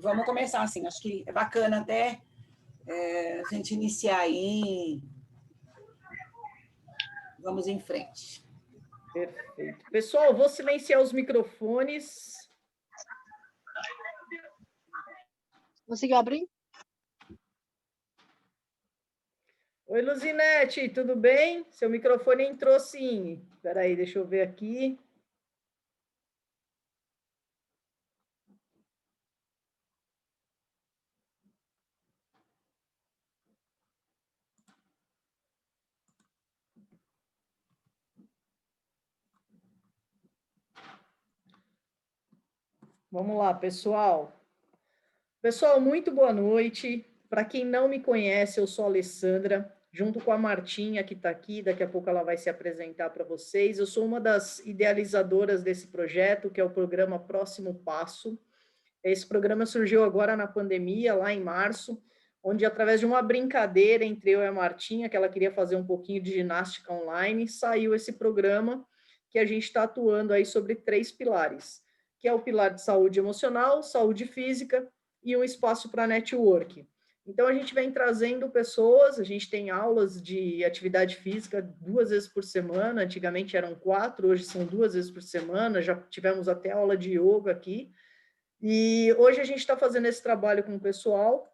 Vamos começar assim, acho que é bacana até a gente iniciar aí. Vamos em frente. Perfeito. Pessoal, vou silenciar os microfones. Conseguiu abrir? Oi, Luzinete, tudo bem? Seu microfone entrou sim. Espera aí, deixa eu ver aqui. Vamos lá, pessoal. Pessoal, muito boa noite. Para quem não me conhece, eu sou a Alessandra, junto com a Martinha, que está aqui, daqui a pouco ela vai se apresentar para vocês. Eu sou uma das idealizadoras desse projeto, que é o programa Próximo Passo. Esse programa surgiu agora na pandemia, lá em março, onde, através de uma brincadeira entre eu e a Martinha, que ela queria fazer um pouquinho de ginástica online, saiu esse programa que a gente está atuando aí sobre 3 pilares, que é o pilar de saúde emocional, saúde física e um espaço para network. Então, a gente vem trazendo pessoas, a gente tem aulas de atividade física 2 vezes por semana, antigamente eram 4, hoje são 2 vezes por semana, já tivemos até aula de yoga aqui, e hoje a gente está fazendo esse trabalho com o pessoal,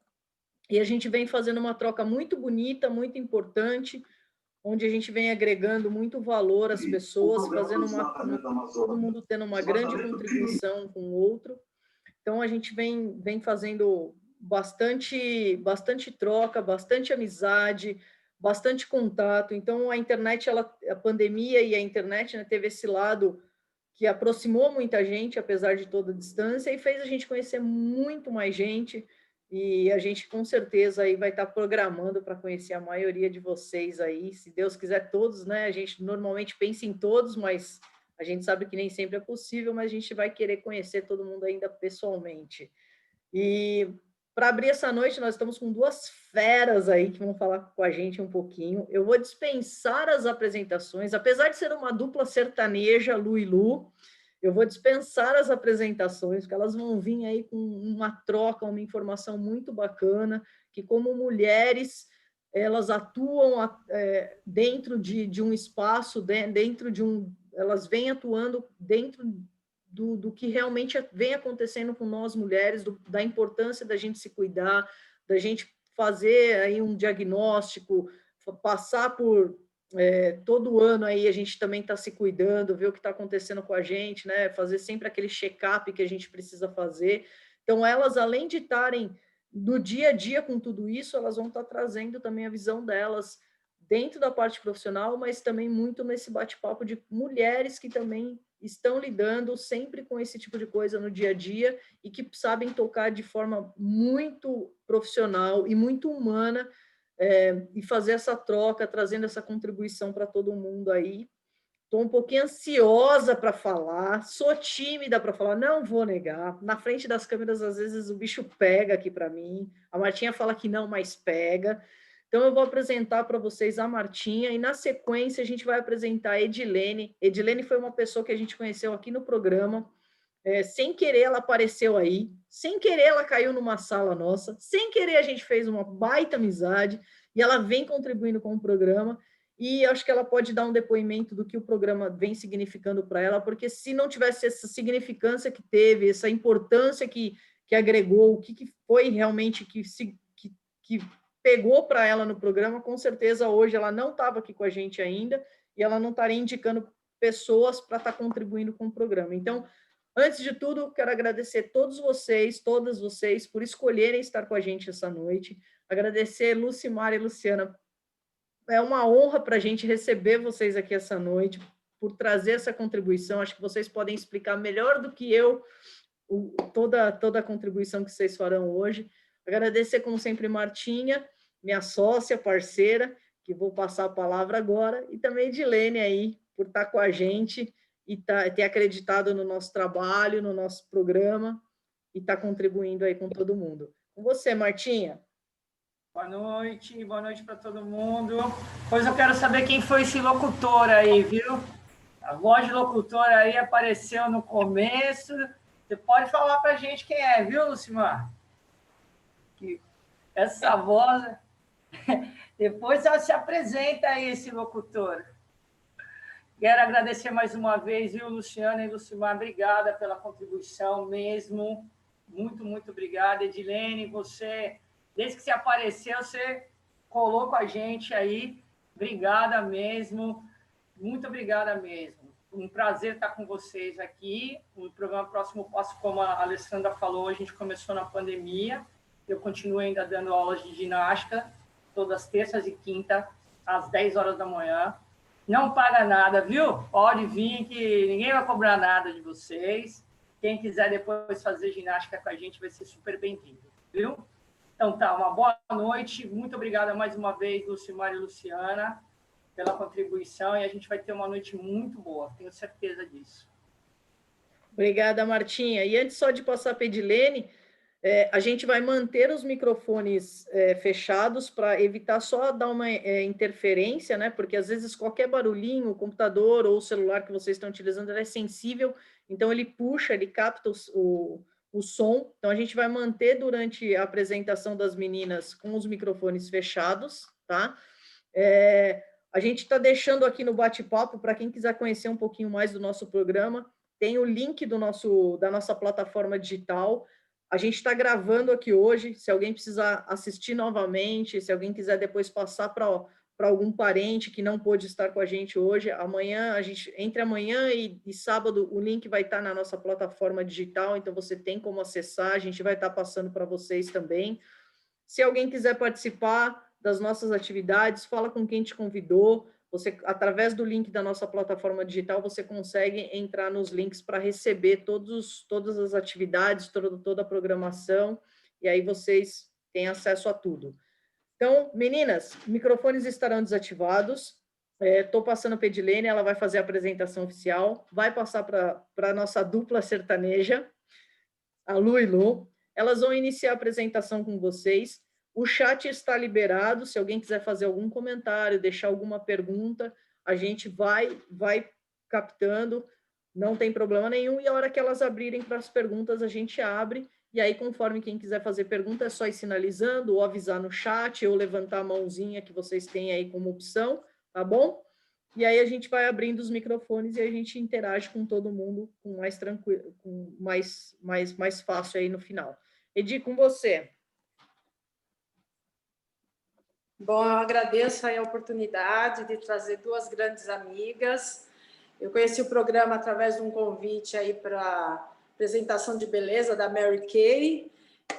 e a gente vem fazendo uma troca muito bonita, muito importante, onde a gente vem agregando muito valor às pessoas, fazendo todo mundo tendo uma grande contribuição com o outro. Então, a gente vem fazendo bastante troca, bastante amizade, bastante contato. Então, a internet, a pandemia e a internet, né, teve esse lado que aproximou muita gente, apesar de toda a distância, e fez a gente conhecer muito mais gente, e a gente, com certeza, aí vai estar programando para conhecer a maioria de vocês aí, se Deus quiser, todos, né? A gente normalmente pensa em todos, mas a gente sabe que nem sempre é possível, mas a gente vai querer conhecer todo mundo ainda pessoalmente. E para abrir essa noite, nós estamos com 2 feras aí que vão falar com a gente um pouquinho. Eu vou dispensar as apresentações, apesar de ser uma dupla sertaneja, Lu e Lu, eu vou dispensar as apresentações, porque elas vão vir aí com uma troca, uma informação muito bacana, que como mulheres, elas atuam dentro de um espaço, elas vêm atuando dentro do que realmente vem acontecendo com nós mulheres, da importância da gente se cuidar, da gente fazer aí um diagnóstico, passar por todo ano aí a gente também está se cuidando, ver o que está acontecendo com a gente, né? Fazer sempre aquele check-up que a gente precisa fazer. Então, elas, além de estarem no dia a dia com tudo isso, elas vão estar trazendo também a visão delas dentro da parte profissional, mas também muito nesse bate-papo de mulheres que também estão lidando sempre com esse tipo de coisa no dia a dia e que sabem tocar de forma muito profissional e muito humana, e fazer essa troca, trazendo essa contribuição para todo mundo aí. Estou um pouquinho ansiosa para falar, sou tímida para falar, não vou negar. Na frente das câmeras, às vezes, o bicho pega aqui para mim. A Martinha fala que não, mas pega. Então, eu vou apresentar para vocês a Martinha e, na sequência, a gente vai apresentar a Edilene. Edilene foi uma pessoa que a gente conheceu aqui no programa. Sem querer, ela apareceu aí. Sem querer, ela caiu numa sala nossa. Sem querer, a gente fez uma baita amizade. E ela vem contribuindo com o programa. E acho que ela pode dar um depoimento do que o programa vem significando para ela, porque se não tivesse essa significância que teve, essa importância que agregou, o que foi realmente que pegou para ela no programa, com certeza hoje ela não estava aqui com a gente ainda e ela não estaria indicando pessoas para estar contribuindo com o programa. Então, antes de tudo, quero agradecer todas vocês, por escolherem estar com a gente essa noite. Agradecer Lucimar e Luciana. É uma honra para a gente receber vocês aqui essa noite, por trazer essa contribuição. Acho que vocês podem explicar melhor do que eu toda a contribuição que vocês farão hoje. Agradecer, como sempre, Martinha, minha sócia, parceira, que vou passar a palavra agora, e também Edilene aí, por estar com a gente e ter acreditado no nosso trabalho, no nosso programa, e estar contribuindo aí com todo mundo. Com você, Martinha. Boa noite para todo mundo. Pois eu quero saber quem foi esse locutor aí, viu? A voz de locutor aí apareceu no começo. Você pode falar para a gente quem é, viu, Lucimar? que essa voz... Depois ela se apresenta aí, esse locutor. Quero agradecer mais uma vez, viu, Luciana e Lucimar, obrigada pela contribuição mesmo. Muito, muito obrigada. Edilene, você, desde que você apareceu, você colou com a gente aí. Obrigada mesmo. Muito obrigada mesmo. Um prazer estar com vocês aqui. O programa Próximo Passo, como a Alessandra falou, a gente começou na pandemia. Eu continuo ainda dando aulas de ginástica, todas as terças e quintas, às 10 horas da manhã. Não paga nada, viu? Pode vir que ninguém vai cobrar nada de vocês. Quem quiser depois fazer ginástica com a gente vai ser super bem-vindo, viu? Então tá, uma boa noite. Muito obrigada mais uma vez, Lucimar e Luciana, pela contribuição, e a gente vai ter uma noite muito boa, tenho certeza disso. Obrigada, Martinha. E antes só de passar para a Edilene, a gente vai manter os microfones fechados para evitar só dar uma interferência, né? Porque às vezes qualquer barulhinho, o computador ou o celular que vocês estão utilizando, ele é sensível, então ele puxa, ele capta o som. Então a gente vai manter durante a apresentação das meninas com os microfones fechados, tá? A gente está deixando aqui no bate-papo, para quem quiser conhecer um pouquinho mais do nosso programa, tem o link da nossa plataforma digital. A gente está gravando aqui hoje, se alguém precisar assistir novamente, se alguém quiser depois passar para algum parente que não pôde estar com a gente hoje, entre amanhã e sábado, o link vai estar na nossa plataforma digital, então você tem como acessar, a gente vai estar passando para vocês também. Se alguém quiser participar das nossas atividades, fala com quem te convidou. Você, através do link da nossa plataforma digital, você consegue entrar nos links para receber todas as atividades, toda a programação, e aí vocês têm acesso a tudo. Então, meninas, microfones estarão desativados. Estou passando para a Edilene, ela vai fazer a apresentação oficial, vai passar para a nossa dupla sertaneja, a Lu e Lu. Elas vão iniciar a apresentação com vocês. O chat está liberado, se alguém quiser fazer algum comentário, deixar alguma pergunta, a gente vai captando, não tem problema nenhum, e a hora que elas abrirem para as perguntas, a gente abre, e aí, conforme quem quiser fazer pergunta, é só ir sinalizando, ou avisar no chat, ou levantar a mãozinha que vocês têm aí como opção, tá bom? E aí a gente vai abrindo os microfones e a gente interage com todo mundo com mais tranquilo, com mais fácil aí no final. Edi, com você. Bom, eu agradeço aí a oportunidade de trazer duas grandes amigas. Eu conheci o programa através de um convite aí para apresentação de beleza da Mary Kay.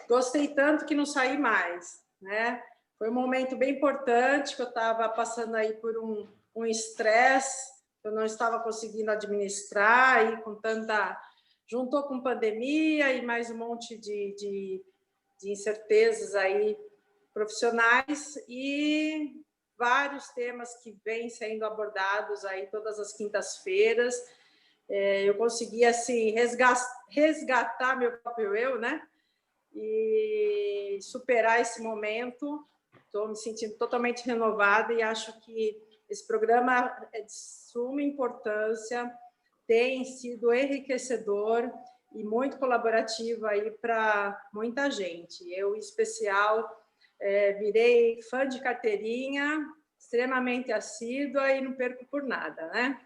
Gostei tanto que não saí mais, né? Foi um momento bem importante, que eu estava passando aí por um estresse, eu não estava conseguindo administrar, e juntou com pandemia e mais um monte de incertezas aí profissionais, e vários temas que vêm sendo abordados aí todas as quintas-feiras. Eu consegui assim resgatar meu próprio eu, né? E superar esse momento. Estou me sentindo totalmente renovada e acho que esse programa é de suma importância, tem sido enriquecedor e muito colaborativo aí para muita gente. Eu, em especial, virei fã de carteirinha, extremamente assídua e não perco por nada, né?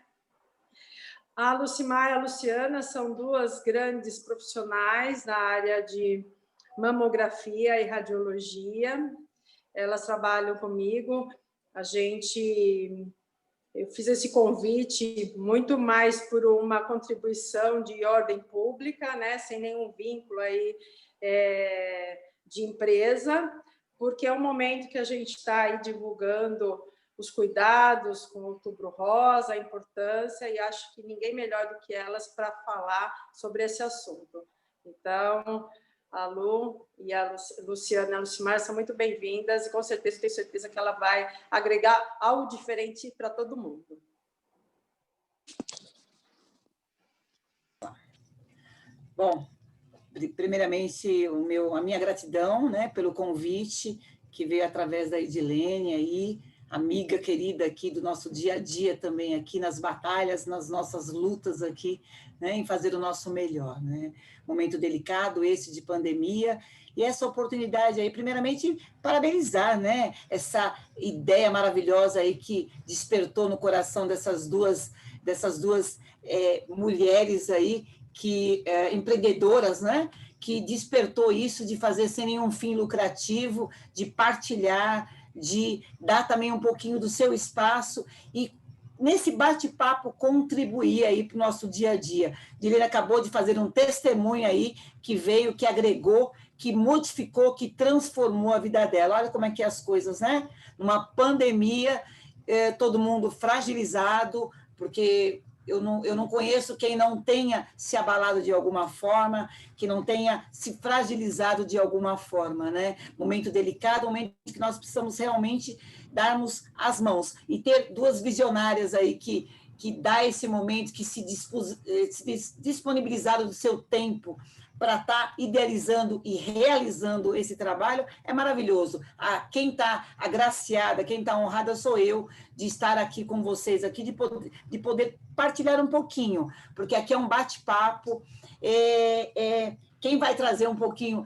A Lucimar e a Luciana são duas grandes profissionais na área de mamografia e radiologia. Elas trabalham comigo. Eu fiz esse convite muito mais por uma contribuição de ordem pública, né, sem nenhum vínculo aí, de empresa, porque é um momento que a gente está aí divulgando os cuidados com o Outubro Rosa, a importância, e acho que ninguém melhor do que elas para falar sobre esse assunto. Então, a Lu e a Luciana e a Lucimar são muito bem-vindas, e com certeza, tenho certeza que ela vai agregar algo diferente para todo mundo. Bom, primeiramente, a minha gratidão, né, pelo convite que veio através da Edilene aí. amiga querida aqui do nosso dia a dia também, aqui nas batalhas, nas nossas lutas aqui, né, em fazer o nosso melhor, né? Momento delicado esse de pandemia, e essa oportunidade aí, primeiramente, parabenizar, né, essa ideia maravilhosa aí que despertou no coração dessas duas mulheres aí, que empreendedoras, né, que despertou isso de fazer sem nenhum fim lucrativo, de partilhar, de dar também um pouquinho do seu espaço e, nesse bate-papo, contribuir aí para o nosso dia a dia. Dilene acabou de fazer um testemunho aí que veio, que agregou, que modificou, que transformou a vida dela. Olha como é que é as coisas, né? Numa pandemia, todo mundo fragilizado, porque eu não conheço quem não tenha se abalado de alguma forma, que não tenha se fragilizado de alguma forma, né? Momento delicado, momento que nós precisamos realmente darmos as mãos. E ter duas visionárias aí que dá esse momento, que se disponibilizaram do seu tempo para estar idealizando e realizando esse trabalho, é maravilhoso. Quem está agraciada, quem está honrada sou eu, de estar aqui com vocês, aqui de poder partilhar um pouquinho, porque aqui é um bate-papo, quem vai trazer um pouquinho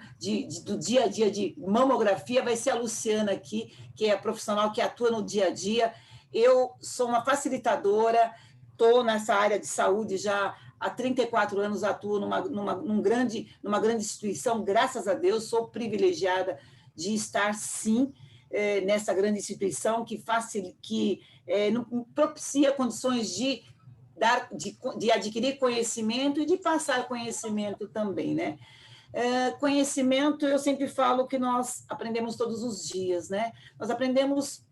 do dia a dia de mamografia vai ser a Luciana aqui, que é a profissional que atua no dia a dia. Eu sou uma facilitadora, estou nessa área de saúde já há 34 anos, atuo numa grande instituição, graças a Deus, sou privilegiada de estar, sim, nessa grande instituição que propicia condições de adquirir conhecimento e de passar conhecimento também, né? Conhecimento, eu sempre falo que nós aprendemos todos os dias, né? Nós aprendemos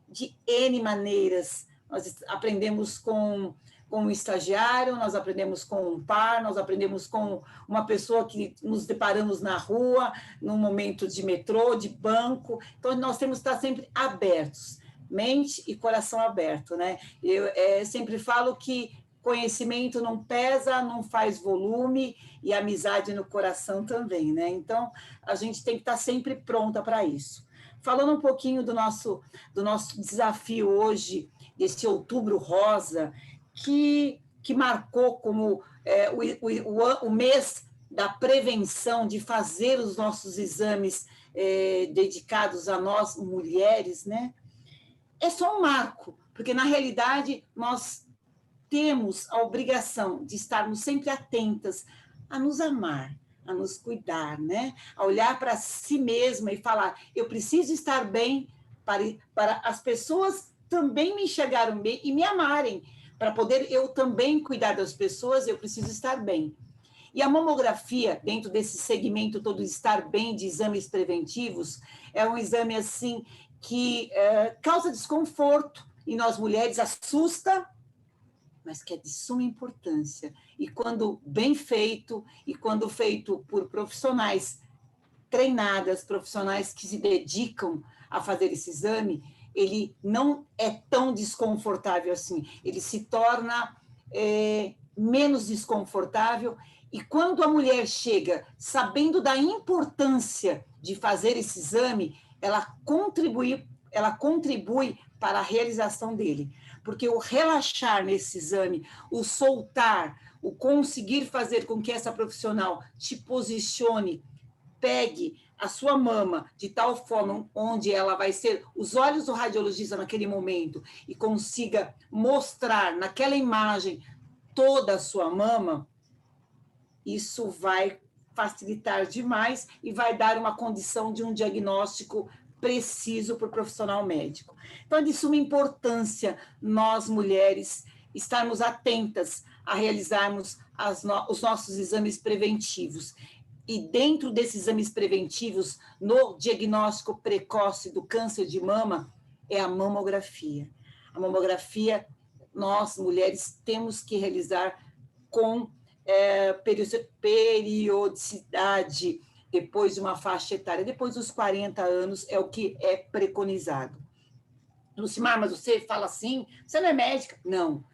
de N maneiras, nós aprendemos com um estagiário, nós aprendemos com um par, nós aprendemos com uma pessoa que nos deparamos na rua, num momento de metrô, de banco, então nós temos que estar sempre abertos, mente e coração aberto, né? Eu sempre falo que conhecimento não pesa, não faz volume, e amizade no coração também, né? Então, a gente tem que estar sempre pronta para isso. Falando um pouquinho do nosso desafio hoje, desse Outubro Rosa, que marcou como o mês da prevenção, de fazer os nossos exames dedicados a nós, mulheres, né? É só um marco, porque, na realidade, nós temos a obrigação de estarmos sempre atentas a nos amar, a nos cuidar, né? A olhar para si mesma e falar, eu preciso estar bem para as pessoas também me enxergarem bem e me amarem. Para poder eu também cuidar das pessoas, eu preciso estar bem. E a mamografia, dentro desse segmento todo estar bem de exames preventivos, é um exame assim que causa desconforto em nós mulheres, assusta, mas que é de suma importância. E quando bem feito, e quando feito por profissionais treinadas, profissionais que se dedicam a fazer esse exame, ele não é tão desconfortável assim, ele se torna menos desconfortável, e quando a mulher chega sabendo da importância de fazer esse exame, ela contribui para a realização dele, porque o relaxar nesse exame, o soltar, o conseguir fazer com que essa profissional te posicione, pegue a sua mama de tal forma onde ela vai ser os olhos do radiologista naquele momento e consiga mostrar naquela imagem toda a sua mama, isso vai facilitar demais e vai dar uma condição de um diagnóstico preciso para o profissional médico. Então, é de suma importância nós, mulheres, estarmos atentas a realizarmos os nossos exames preventivos. E dentro desses exames preventivos, no diagnóstico precoce do câncer de mama, é a mamografia. A mamografia, nós, mulheres, temos que realizar com periodicidade, depois de uma faixa etária, depois dos 40 anos, é o que é preconizado. Lucimar, mas você fala assim, você não é médica? Não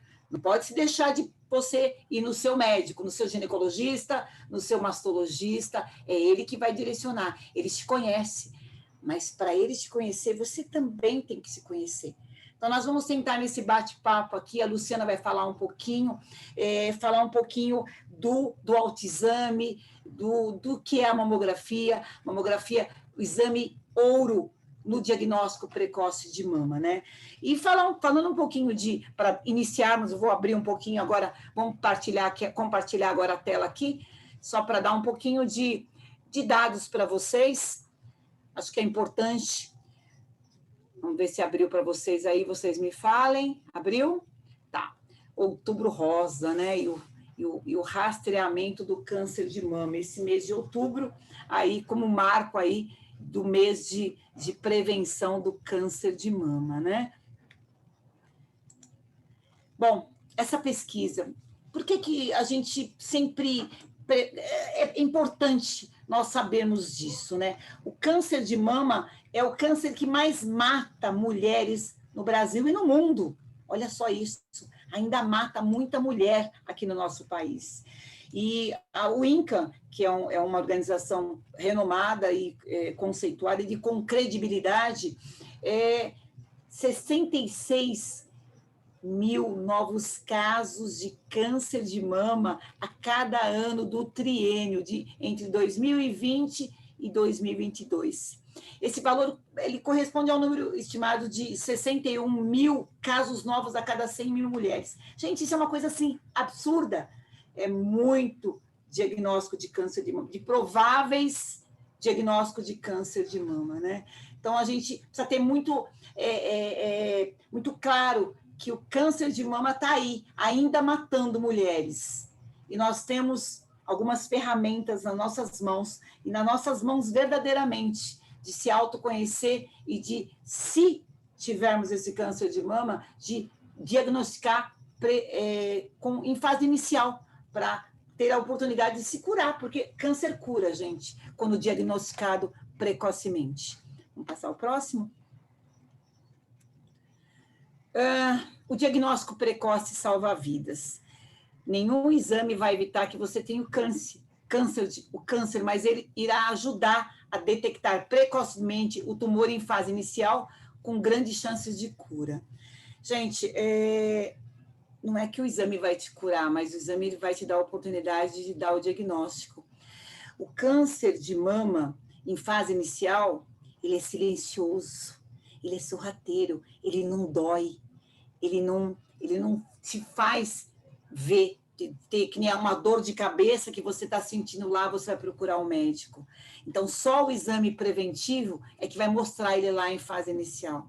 pode se deixar de você ir no seu médico, no seu ginecologista, no seu mastologista, é ele que vai direcionar, ele te conhece. mas para ele te conhecer, você também tem que se conhecer. Então, nós vamos tentar nesse bate-papo aqui, a Luciana vai falar um pouquinho do autoexame, do que é a mamografia, o exame ouro no diagnóstico precoce de mama, né? E falando um pouquinho para iniciarmos, eu vou abrir um pouquinho agora, vamos compartilhar agora a tela aqui, só para dar um pouquinho de dados para vocês, acho que é importante. Vamos ver se abriu para vocês aí, vocês me falem. Abriu? Tá. Outubro Rosa, né? E o rastreamento do câncer de mama. Esse mês de outubro, aí como marco aí do mês de prevenção do câncer de mama, né? Bom, essa pesquisa, por que a gente sempre... É importante nós sabermos disso, né? O câncer de mama é o câncer que mais mata mulheres no Brasil e no mundo. Olha só isso, ainda mata muita mulher aqui no nosso país. E o INCA, que é uma organização renomada e conceituada e com credibilidade, 66 mil novos casos de câncer de mama a cada ano do triênio, entre 2020 e 2022. Esse valor ele corresponde ao número estimado de 61 mil casos novos a cada 100 mil mulheres. Gente, isso é uma coisa assim absurda. É muito diagnóstico de câncer de mama, de prováveis diagnóstico de câncer de mama, né? Então, a gente precisa ter muito claro que o câncer de mama está aí, ainda matando mulheres. E nós temos algumas ferramentas nas nossas mãos, e nas nossas mãos verdadeiramente, de se autoconhecer e de, se tivermos esse câncer de mama, de diagnosticar em fase inicial, para ter a oportunidade de se curar, porque câncer cura, gente, quando diagnosticado precocemente. Vamos passar ao próximo? O diagnóstico precoce salva vidas. Nenhum exame vai evitar que você tenha o câncer, mas ele irá ajudar a detectar precocemente o tumor em fase inicial, com grandes chances de cura. Gente, não é que o exame vai te curar, mas o exame vai te dar a oportunidade de dar o diagnóstico. O câncer de mama, em fase inicial, ele é silencioso, ele é sorrateiro, ele não dói, ele não te faz ver, ter que nem uma dor de cabeça que você está sentindo lá, você vai procurar um médico. Então, só o exame preventivo é que vai mostrar ele lá em fase inicial.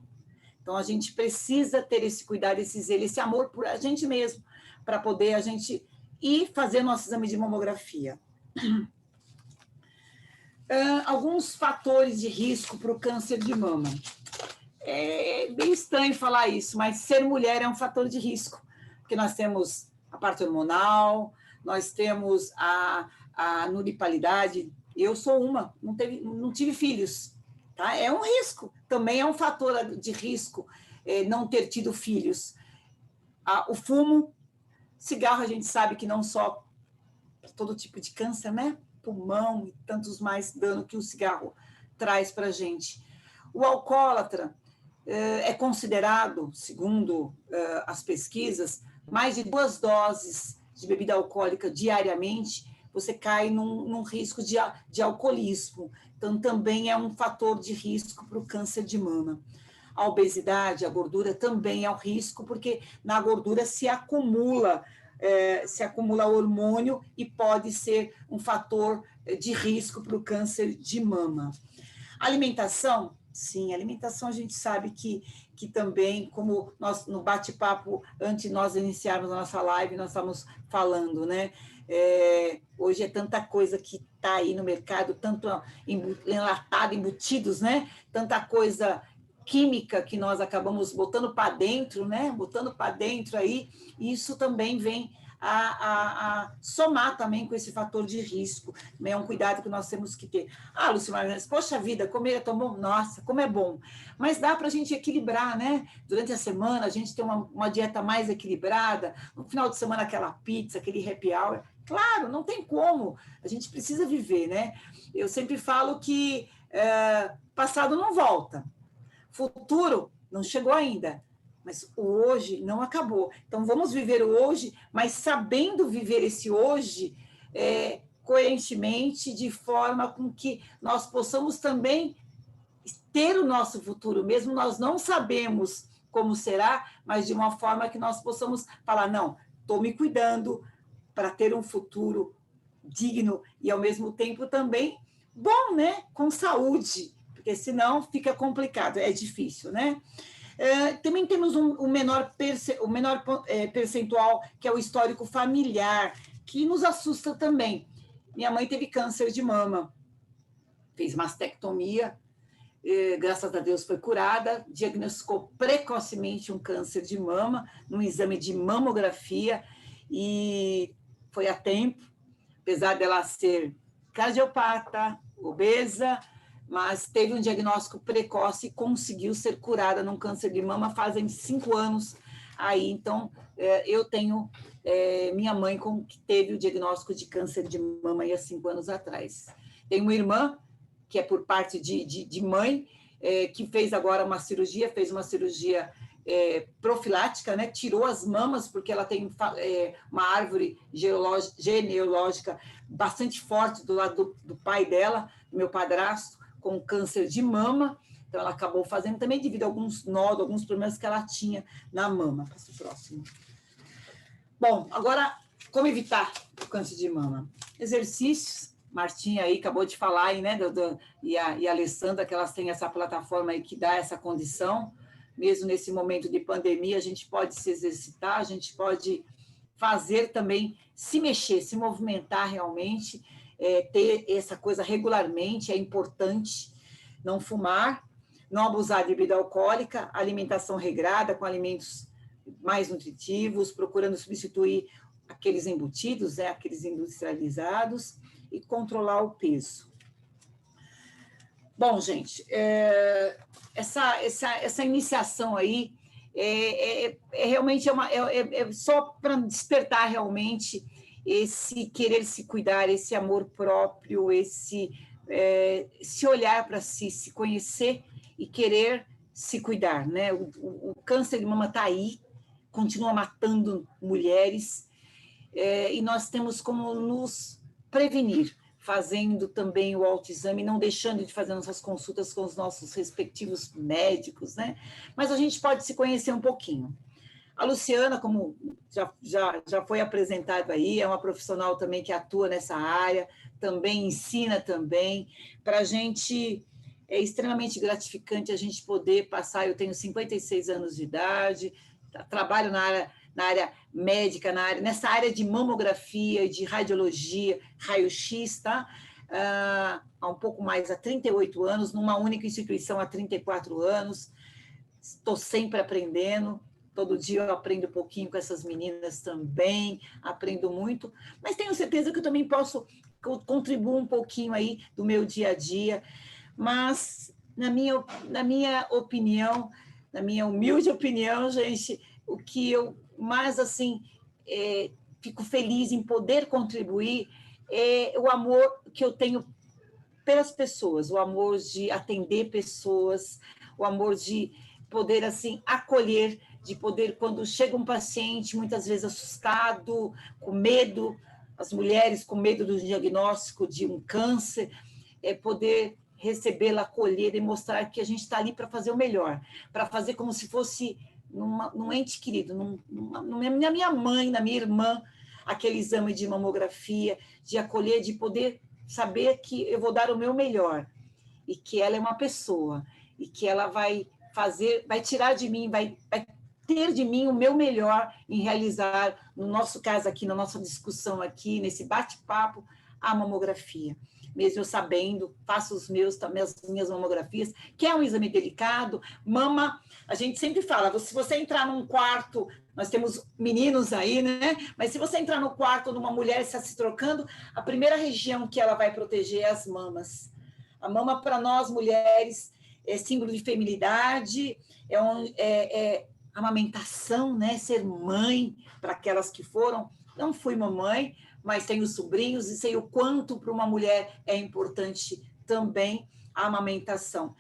Então, a gente precisa ter esse cuidado, esse zelo, esse amor por a gente mesmo, para poder a gente ir fazer nosso exame de mamografia. Alguns fatores de risco para o câncer de mama. É bem estranho falar isso, mas ser mulher é um fator de risco, porque nós temos a parte hormonal, nós temos a nulipalidade. Eu sou uma, não tive filhos, tá? É um risco, também é um fator de risco não ter tido filhos. O fumo, cigarro, a gente sabe que não só todo tipo de câncer, né? Pulmão e tantos mais dano que o cigarro traz para a gente. O alcoólatra é considerado, segundo as pesquisas, mais de 2 doses de bebida alcoólica diariamente, você cai num risco de alcoolismo. Então, também é um fator de risco para o câncer de mama. A obesidade, a gordura também é um risco, porque na gordura se acumula hormônio e pode ser um fator de risco para o câncer de mama. Alimentação, sim, alimentação a gente sabe que também, como nós no bate-papo, antes de nós iniciarmos a nossa live, nós estamos falando, né? Hoje é tanta coisa que está aí no mercado, tanto enlatado, embutidos, né? Tanta coisa química que nós acabamos botando para dentro, né? Botando para dentro aí, e isso também vem a somar também com esse fator de risco. É um cuidado que nós temos que ter. Lucimar, poxa vida, comer é tão bom? Nossa, como é bom. Mas dá para a gente equilibrar, né? Durante a semana, a gente tem uma dieta mais equilibrada, no final de semana aquela pizza, aquele happy hour. Claro, não tem como, a gente precisa viver, né? Eu sempre falo que Passado não volta, futuro não chegou ainda, mas o hoje não acabou. Então, vamos viver o hoje, mas sabendo viver esse hoje coerentemente, de forma com que nós possamos também ter o nosso futuro, mesmo nós não sabemos como será, mas de uma forma que nós possamos falar, não, estou me cuidando para ter um futuro digno e, ao mesmo tempo, também bom, né? Com saúde, porque senão fica complicado, é difícil, né? Também temos um menor percentual, que é o histórico familiar, que nos assusta também. Minha mãe teve câncer de mama, fez mastectomia, graças a Deus foi curada, diagnosticou precocemente um câncer de mama, num exame de mamografia, e foi a tempo, apesar dela ser cardiopata, obesa, mas teve um diagnóstico precoce e conseguiu ser curada num câncer de mama fazem 5 anos aí. Então, eu tenho minha mãe que teve o diagnóstico de câncer de mama aí há 5 anos atrás. Tenho uma irmã, que é por parte de mãe, que fez agora uma cirurgia, profilática, né? Tirou as mamas, porque ela tem uma árvore genealógica bastante forte do lado do pai dela, meu padrasto, com câncer de mama. Então, ela acabou fazendo também devido a alguns nódulos, alguns problemas que ela tinha na mama. Passa o próximo. Bom, agora, como evitar o câncer de mama? Exercícios. Martinha aí acabou de falar, aí, né, e a Alessandra, que elas têm essa plataforma aí que dá essa condição. Mesmo nesse momento de pandemia, a gente pode se exercitar, a gente pode fazer também, se mexer, se movimentar realmente, ter essa coisa regularmente, é importante. Não fumar, não abusar de bebida alcoólica, alimentação regrada com alimentos mais nutritivos, procurando substituir aqueles embutidos, aqueles industrializados, e controlar o peso. Bom, gente, essa iniciação aí realmente só para despertar realmente esse querer se cuidar, esse amor próprio, esse olhar para si, se conhecer e querer se cuidar, né? O câncer de mama está aí, continua matando mulheres, e nós temos como nos prevenir, fazendo também o autoexame, não deixando de fazer nossas consultas com os nossos respectivos médicos, né? Mas a gente pode se conhecer um pouquinho. A Luciana, como já foi apresentado aí, é uma profissional também que atua nessa área, também ensina também. Para a gente é extremamente gratificante a gente poder passar, eu tenho 56 anos de idade, trabalho na área médica, nessa área de mamografia, de radiologia, raio-x, tá? Há um pouco mais, há 38 anos, numa única instituição há 34 anos, estou sempre aprendendo, todo dia eu aprendo um pouquinho com essas meninas também, aprendo muito, mas tenho certeza que eu também posso contribuir um pouquinho aí do meu dia a dia, mas na minha opinião, na minha humilde opinião, gente, o que eu mais, assim, fico feliz em poder contribuir é o amor que eu tenho pelas pessoas, o amor de atender pessoas, o amor de poder, assim, acolher, de poder, quando chega um paciente, muitas vezes assustado, com medo, as mulheres com medo do diagnóstico de um câncer, poder recebê-la, acolher e mostrar que a gente está ali para fazer o melhor, para fazer como se fosse num ente querido, na minha mãe, na minha irmã, aquele exame de mamografia, de acolher, de poder saber que eu vou dar o meu melhor, e que ela é uma pessoa, e que ela vai tirar de mim, vai ter de mim o meu melhor em realizar, no nosso caso aqui, na nossa discussão aqui, nesse bate-papo, a mamografia. Mesmo eu sabendo, faço as minhas mamografias, que é um exame delicado. Mama, a gente sempre fala, se você entrar num quarto, nós temos meninos aí, né? Mas se você entrar no quarto de uma mulher e está se trocando, a primeira região que ela vai proteger é as mamas. A mama, para nós, mulheres, é símbolo de feminilidade, é amamentação, né? Ser mãe, para aquelas que foram. Não fui mamãe, mas tenho sobrinhos e sei o quanto para uma mulher é importante também a amamentação.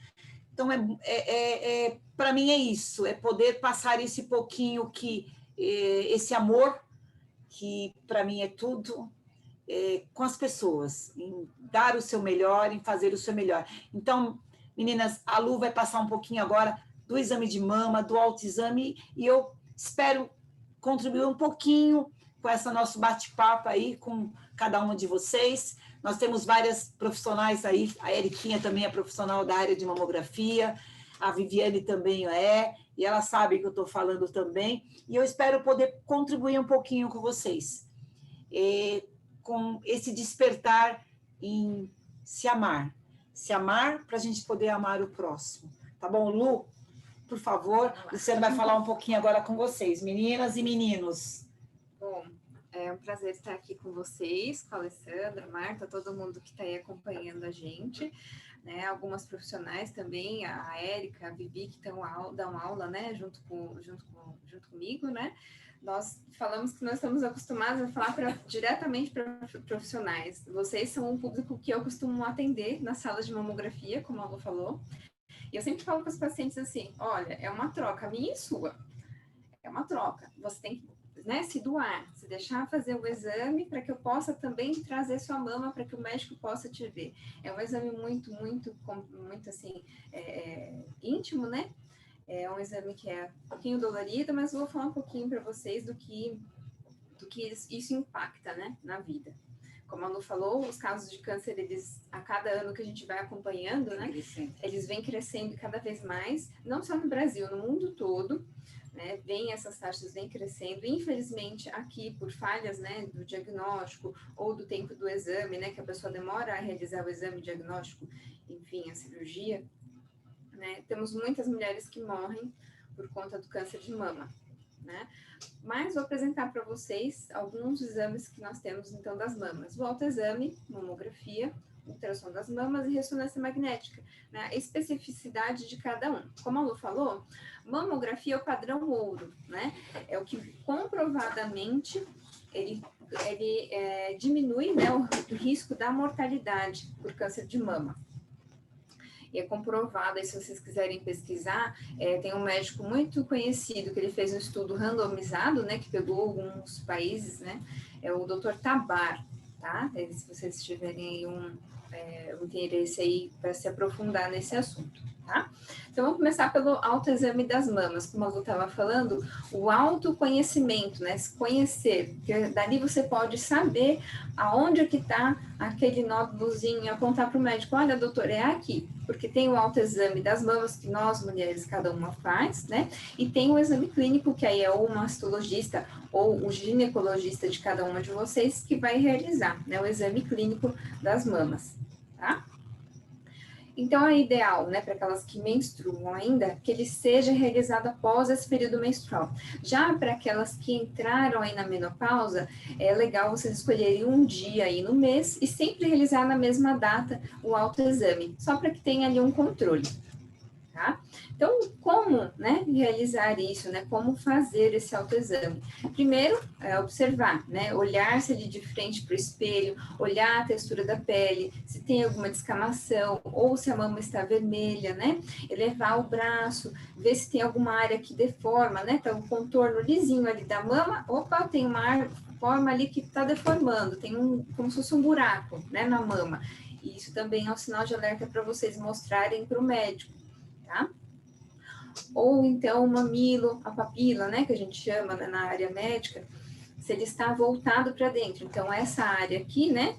Então, para mim é isso, é poder passar esse pouquinho, esse amor, que para mim é tudo, com as pessoas, em dar o seu melhor, em fazer o seu melhor. Então, meninas, a Lu vai passar um pouquinho agora do exame de mama, do autoexame, e eu espero contribuir um pouquinho com esse nosso bate-papo aí, com cada uma de vocês. Nós temos várias profissionais aí, a Eriquinha também é profissional da área de mamografia, a Viviane também e ela sabe que eu estou falando também, e eu espero poder contribuir um pouquinho com vocês, com esse despertar em se amar para a gente poder amar o próximo. Tá bom, Lu? Por favor, Luciana vai falar um pouquinho agora com vocês, meninas e meninos. Bom, é um prazer estar aqui com vocês, com a Alessandra, Marta, todo mundo que está aí acompanhando a gente, né? Algumas profissionais também, a Érica, a Vivi, que dão aula, né? Junto comigo, né? Nós falamos que nós estamos acostumados a falar diretamente para profissionais. Vocês são um público que eu costumo atender nas salas de mamografia, como a Lu falou. E eu sempre falo para os pacientes assim, olha, é uma troca, minha e sua. É uma troca. Você tem que, né, se doar, se deixar fazer o exame para que eu possa também trazer sua mama para que o médico possa te ver. É um exame muito assim, íntimo, né? É um exame que é um pouquinho dolorido, mas vou falar um pouquinho para vocês do que isso impacta, né, na vida. Como a Lu falou, os casos de câncer, eles, a cada ano que a gente vai acompanhando, né, eles vêm crescendo cada vez mais, não só no Brasil, no mundo todo, né, essas taxas vêm crescendo. Infelizmente, aqui, por falhas, né, do diagnóstico ou do tempo do exame, né, que a pessoa demora a realizar o exame diagnóstico, enfim, a cirurgia, né, temos muitas mulheres que morrem por conta do câncer de mama, né? Mas vou apresentar para vocês alguns exames que nós temos, então, das mamas. O autoexame, mamografia, ultrassom das mamas e ressonância magnética, né? A especificidade de cada um. Como a Lu falou, mamografia é o padrão ouro, né? É o que comprovadamente ele diminui, né, o risco da mortalidade por câncer de mama. E é comprovado, aí se vocês quiserem pesquisar, tem um médico muito conhecido que ele fez um estudo randomizado, né, que pegou alguns países, né, é o Dr. Tabar, tá? Se vocês tiverem aí um interesse aí para se aprofundar nesse assunto, tá? Então, vamos começar pelo autoexame das mamas, como a Lu estava falando, o autoconhecimento, né, se conhecer, porque dali você pode saber aonde que está aquele nódulozinho e apontar para o médico, olha, doutor, é aqui, porque tem o autoexame das mamas que nós, mulheres, cada uma faz, né, e tem o exame clínico, que aí é o mastologista ou o ginecologista de cada uma de vocês que vai realizar, né, o exame clínico das mamas, tá? Então, é ideal, né, para aquelas que menstruam ainda, que ele seja realizado após esse período menstrual. Já para aquelas que entraram aí na menopausa, é legal vocês escolherem um dia aí no mês e sempre realizar na mesma data o autoexame, só para que tenha ali um controle, tá? Então, como, né, realizar isso, né, como fazer esse autoexame? Primeiro, observar, né, olhar-se ali de frente para o espelho, olhar a textura da pele, se tem alguma descamação, ou se a mama está vermelha, né, elevar o braço, ver se tem alguma área que deforma, né, tá o contorno lisinho ali da mama, opa, tem uma forma ali que está deformando, tem como se fosse um buraco, né, na mama. E isso também é um sinal de alerta para vocês mostrarem para o médico, tá? Ou então o mamilo, a papila, né, que a gente chama, né, na área médica, se ele está voltado para dentro. Então, essa área aqui, né,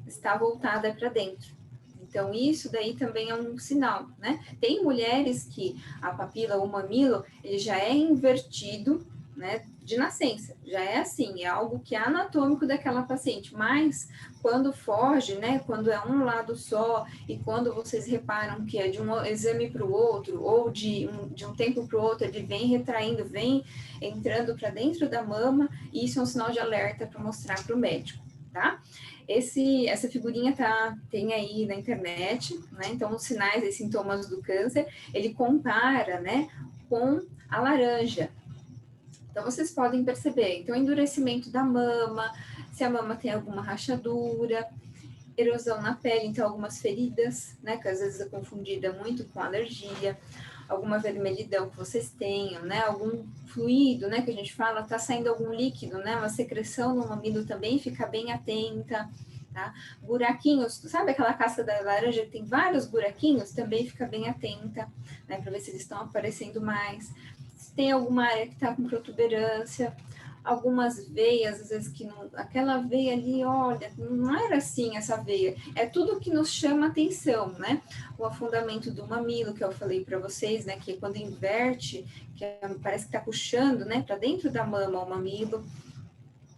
está voltada para dentro. Então, isso daí também é um sinal, né? Tem mulheres que a papila ou o mamilo, ele já é invertido, né, de nascença, já é assim, é algo que é anatômico daquela paciente, mas quando foge, né, quando é um lado só, e quando vocês reparam que é de um exame para o outro, ou de um tempo para o outro, ele vem retraindo, vem entrando para dentro da mama, e isso é um sinal de alerta para mostrar para o médico, tá? Essa figurinha tem aí na internet, né, então os sinais e sintomas do câncer, ele compara, né, com a laranja. Então, vocês podem perceber, então, endurecimento da mama, se a mama tem alguma rachadura, erosão na pele, então algumas feridas, né, que às vezes é confundida muito com alergia, alguma vermelhidão que vocês tenham, né, algum fluido, né, que a gente fala, tá saindo algum líquido, né, uma secreção no mamilo também, fica bem atenta, tá? Buraquinhos, sabe aquela casca da laranja que tem vários buraquinhos? Também fica bem atenta, né, para ver se eles estão aparecendo mais. Se tem alguma área que tá com protuberância, algumas veias, às vezes que não, aquela veia ali, olha, não era assim essa veia, é tudo que nos chama atenção, né? O afundamento do mamilo, que eu falei para vocês, né, que é quando inverte, que parece que tá puxando, né, para dentro da mama o mamilo,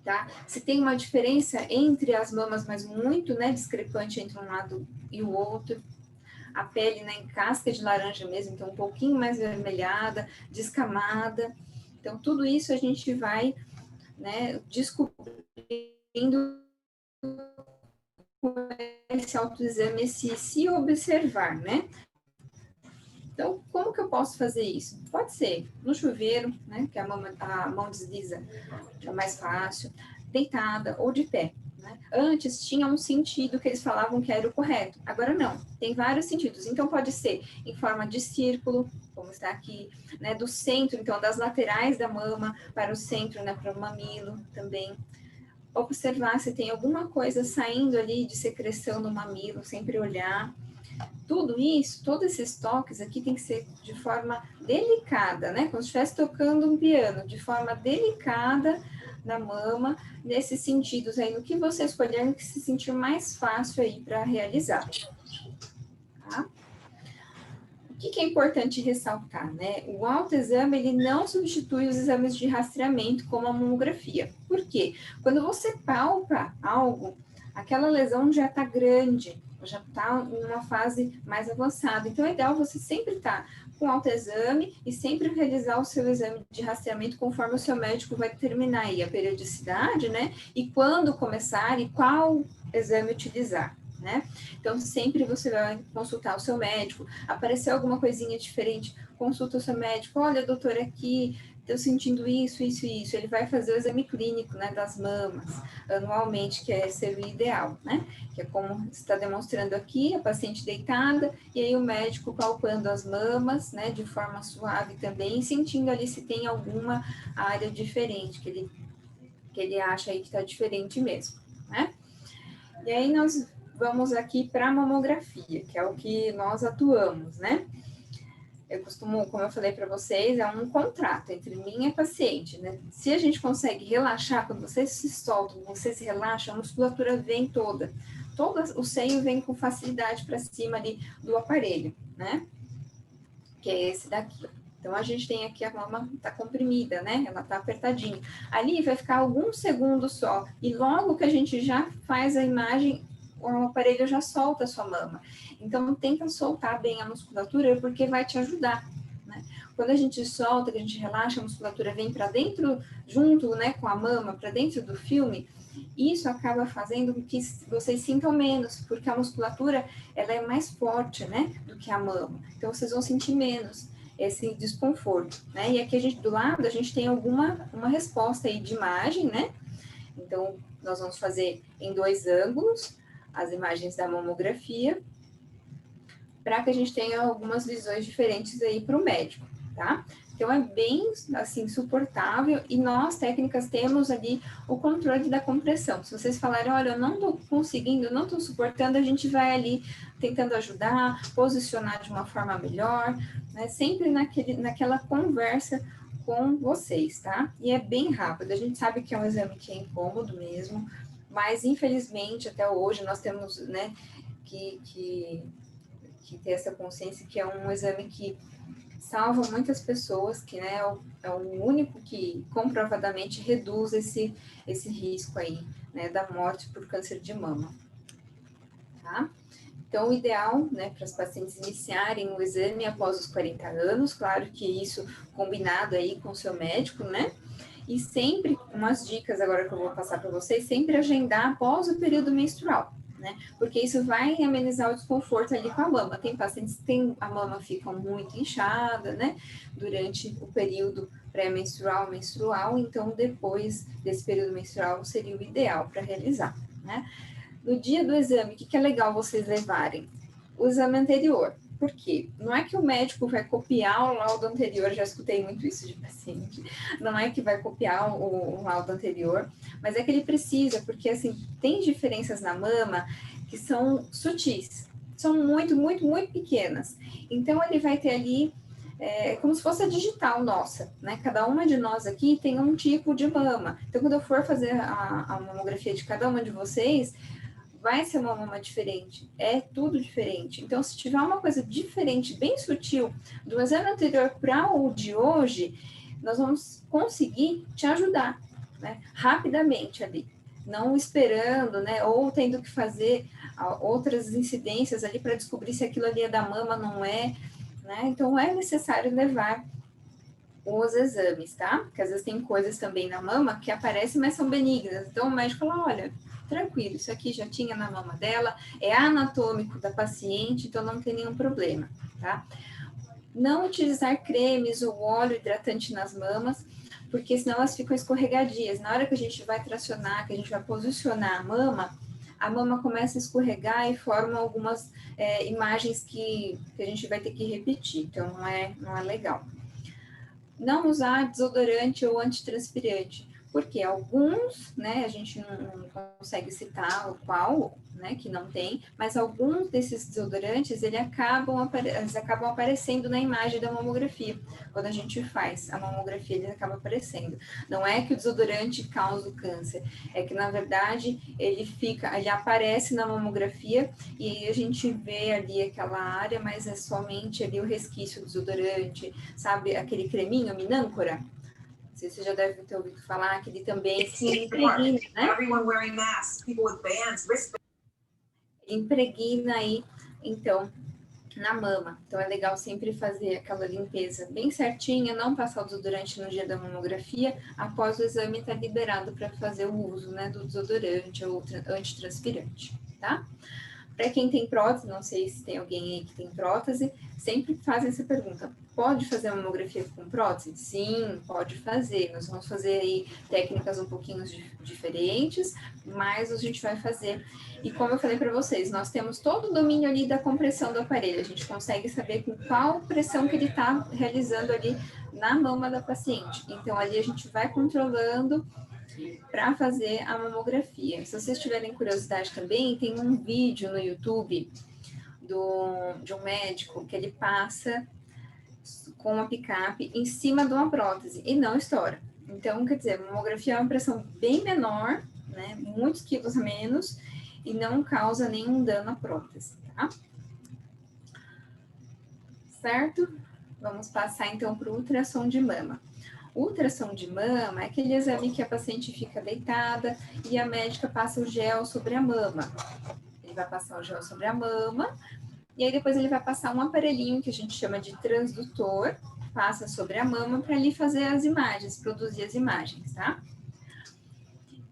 tá? Se tem uma diferença entre as mamas, mas muito, né, discrepante entre um lado e o outro. A pele, né, em casca de laranja mesmo, então um pouquinho mais avermelhada, descamada. Então, tudo isso a gente vai, né, descobrindo com esse autoexame, se observar, né? Então, como que eu posso fazer isso? Pode ser no chuveiro, né, que a mão desliza, que é mais fácil, deitada ou de pé. Né? Antes tinha um sentido que eles falavam que era o correto, agora não, tem vários sentidos. Então, pode ser em forma de círculo, como está aqui, né, do centro, então, das laterais da mama para o centro, né, para o mamilo também. Observar se tem alguma coisa saindo ali de secreção no mamilo, sempre olhar. Tudo isso, todos esses toques aqui tem que ser de forma delicada, né? Como se estivesse tocando um piano, de forma delicada na mama, nesses sentidos aí, no que você escolher, no que se sentir mais fácil aí para realizar. Tá? O que é importante ressaltar, né? O autoexame, ele não substitui os exames de rastreamento, como a mamografia. Por quê? Quando você palpa algo, aquela lesão já está grande, já está em uma fase mais avançada. Então, é ideal você sempre estar com autoexame e sempre realizar o seu exame de rastreamento conforme o seu médico vai determinar aí a periodicidade, né? E quando começar e qual exame utilizar. Né? Então, sempre você vai consultar o seu médico, apareceu alguma coisinha diferente, consulta o seu médico, olha, doutor, aqui, estou sentindo isso, isso e isso. Ele vai fazer o exame clínico, né, das mamas, anualmente, que ser o ideal, né? Que é como está demonstrando aqui, a paciente deitada, e aí o médico palpando as mamas, né, de forma suave também, sentindo ali se tem alguma área diferente, que ele acha aí que está diferente mesmo, né? E aí nós vamos aqui para a mamografia, que é o que nós atuamos, né? Eu costumo, como eu falei para vocês, é um contrato entre mim e a paciente, né? Se a gente consegue relaxar, quando vocês se soltam, vocês se relaxam, a musculatura vem toda. Todo o seio vem com facilidade para cima ali do aparelho, né? Que é esse daqui, ó. Então, a gente tem aqui a mama tá comprimida, né? Ela tá apertadinha. Ali vai ficar alguns segundos só. E logo que a gente já faz a imagem, o aparelho já solta a sua mama. Então, tenta soltar bem a musculatura, porque vai te ajudar, né? Quando a gente solta, que a gente relaxa, a musculatura vem para dentro, junto, né, com a mama, para dentro do filme, isso acaba fazendo com que vocês sintam menos, porque a musculatura, ela é mais forte, né, do que a mama. Então, vocês vão sentir menos esse desconforto, né? E aqui do lado a gente tem uma resposta aí de imagem, né? Então, nós vamos fazer em 2 ângulos as imagens da mamografia, para que a gente tenha algumas visões diferentes aí para o médico, tá? Então, é bem, assim, suportável, e nós, técnicas, temos ali o controle da compressão. Se vocês falarem, olha, eu não estou conseguindo, não estou suportando, a gente vai ali tentando ajudar, posicionar de uma forma melhor, né? Sempre naquela conversa com vocês, tá? E é bem rápido, a gente sabe que é um exame que é incômodo mesmo, mas, infelizmente, até hoje, nós temos, né, que ter essa consciência que é um exame que salva muitas pessoas, que, né, é o único que comprovadamente reduz esse risco aí, né, da morte por câncer de mama, tá? Então, o ideal, né, para as pacientes iniciarem o exame após os 40 anos, claro que isso combinado aí com o seu médico, né? E sempre, umas dicas agora que eu vou passar para vocês, sempre agendar após o período menstrual, né? Porque isso vai amenizar o desconforto ali com a mama. Tem pacientes que a mama fica muito inchada, né? Durante o período pré-menstrual, menstrual, então depois desse período menstrual seria o ideal para realizar, né? No dia do exame, o que é legal vocês levarem? O exame anterior. Por quê? Não é que o médico vai copiar o laudo anterior, já escutei muito isso de paciente, não é que vai copiar o laudo anterior, mas é que ele precisa, porque assim, tem diferenças na mama que são sutis, são muito, muito, muito pequenas. Então, ele vai ter ali, como se fosse a digital nossa, né? Cada uma de nós aqui tem um tipo de mama. Então, quando eu for fazer a mamografia de cada uma de vocês, vai ser uma mama diferente, é tudo diferente. Então, se tiver uma coisa diferente, bem sutil, do exame anterior para o de hoje, nós vamos conseguir te ajudar, né? Rapidamente ali. Não esperando, né? Ou tendo que fazer outras incidências ali para descobrir se aquilo ali é da mama, não é, né? Então, é necessário levar os exames, tá? Porque às vezes tem coisas também na mama que aparecem, mas são benignas. Então, o médico fala, olha, tranquilo, isso aqui já tinha na mama dela, é anatômico da paciente, então não tem nenhum problema, tá? Não utilizar cremes ou óleo hidratante nas mamas, porque senão elas ficam escorregadias. Na hora que a gente vai tracionar, que a gente vai posicionar a mama começa a escorregar e forma algumas imagens que a gente vai ter que repetir, então não é legal. Não usar desodorante ou antitranspirante, porque alguns, né, a gente não consegue citar o qual, né, que não tem, mas alguns desses desodorantes, eles acabam aparecendo na imagem da mamografia. Quando a gente faz a mamografia, ele acaba aparecendo. Não é que o desodorante causa o câncer, é que, na verdade, ele aparece na mamografia e a gente vê ali aquela área, mas é somente ali o resquício do desodorante, sabe, aquele creminho, minâncora? Não sei se você já deve ter ouvido falar que ele também impregna, né? Impregna aí, então, na mama. Então, é legal sempre fazer aquela limpeza bem certinha, não passar o desodorante no dia da mamografia, após o exame estar liberado para fazer o uso, né, do desodorante ou antitranspirante, tá? Para quem tem prótese, não sei se tem alguém aí que tem prótese, sempre fazem essa pergunta. Pode fazer a mamografia com prótese? Sim, pode fazer. Nós vamos fazer aí técnicas um pouquinho diferentes, mas a gente vai fazer. E como eu falei para vocês, nós temos todo o domínio ali da compressão do aparelho. A gente consegue saber com qual pressão que ele está realizando ali na mama da paciente. Então, ali a gente vai controlando para fazer a mamografia. Se vocês tiverem curiosidade também, tem um vídeo no YouTube de um médico que ele passa com uma picape em cima de uma prótese e não estoura. Então, quer dizer, a mamografia é uma pressão bem menor, né, muitos quilos a menos, e não causa nenhum dano à prótese, tá? Certo? Vamos passar então para o ultrassom de mama. O ultrassom de mama é aquele exame que a paciente fica deitada e a médica passa o gel sobre a mama. Ele vai passar o gel sobre a mama e aí depois ele vai passar um aparelhinho que a gente chama de transdutor, passa sobre a mama para ali fazer as imagens, produzir as imagens, tá?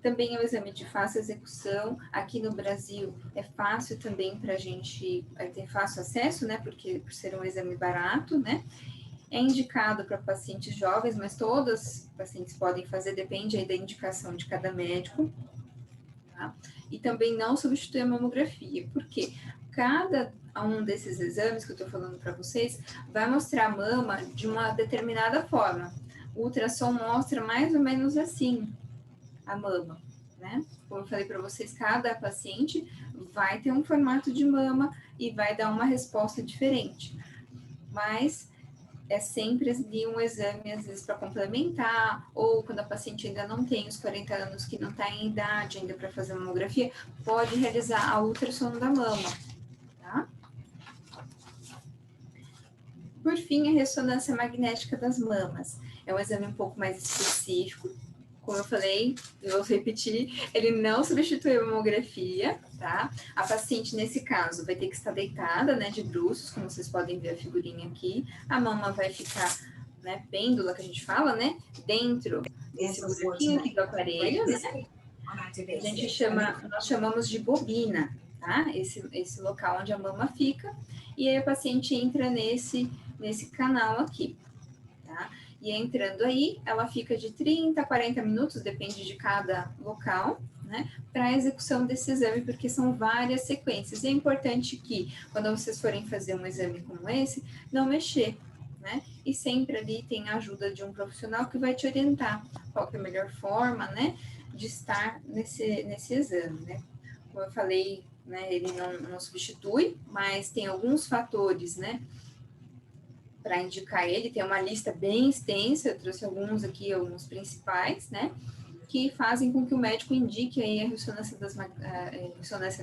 Também é um exame de fácil execução. Aqui no Brasil é fácil também para a gente ter fácil acesso, né? Porque por ser um exame barato, né? É indicado para pacientes jovens, mas todas as pacientes podem fazer, depende aí da indicação de cada médico. Tá? E também não substitui a mamografia, porque cada um desses exames que eu estou falando para vocês vai mostrar a mama de uma determinada forma. O ultrassom mostra mais ou menos assim a mama, né? Como eu falei para vocês, cada paciente vai ter um formato de mama e vai dar uma resposta diferente. Mas é sempre ali um exame, às vezes, para complementar, ou quando a paciente ainda não tem os 40 anos, que não está em idade ainda para fazer mamografia, pode realizar a ultrassom da mama, tá? Por fim, a ressonância magnética das mamas. É um exame um pouco mais específico. Como eu falei, eu vou repetir, ele não substitui a mamografia, tá? A paciente, nesse caso, vai ter que estar deitada, né, de bruços, como vocês podem ver a figurinha aqui. A mama vai ficar, né, pêndula, que a gente fala, né, dentro desse buraquinho aqui do aparelho, né? Nós chamamos de bobina, tá? Esse local onde a mama fica. E aí a paciente entra nesse canal aqui, tá? E entrando aí, ela fica de 30 a 40 minutos, depende de cada local, né, para a execução desse exame, porque são várias sequências. E é importante que, quando vocês forem fazer um exame como esse, não mexer, né? E sempre ali tem a ajuda de um profissional que vai te orientar qual que é a melhor forma, né, de estar nesse exame, né? Como eu falei, né, ele não substitui, mas tem alguns fatores, né, para indicar ele. Tem uma lista bem extensa, eu trouxe alguns aqui, alguns principais, né, que fazem com que o médico indique aí a ressonância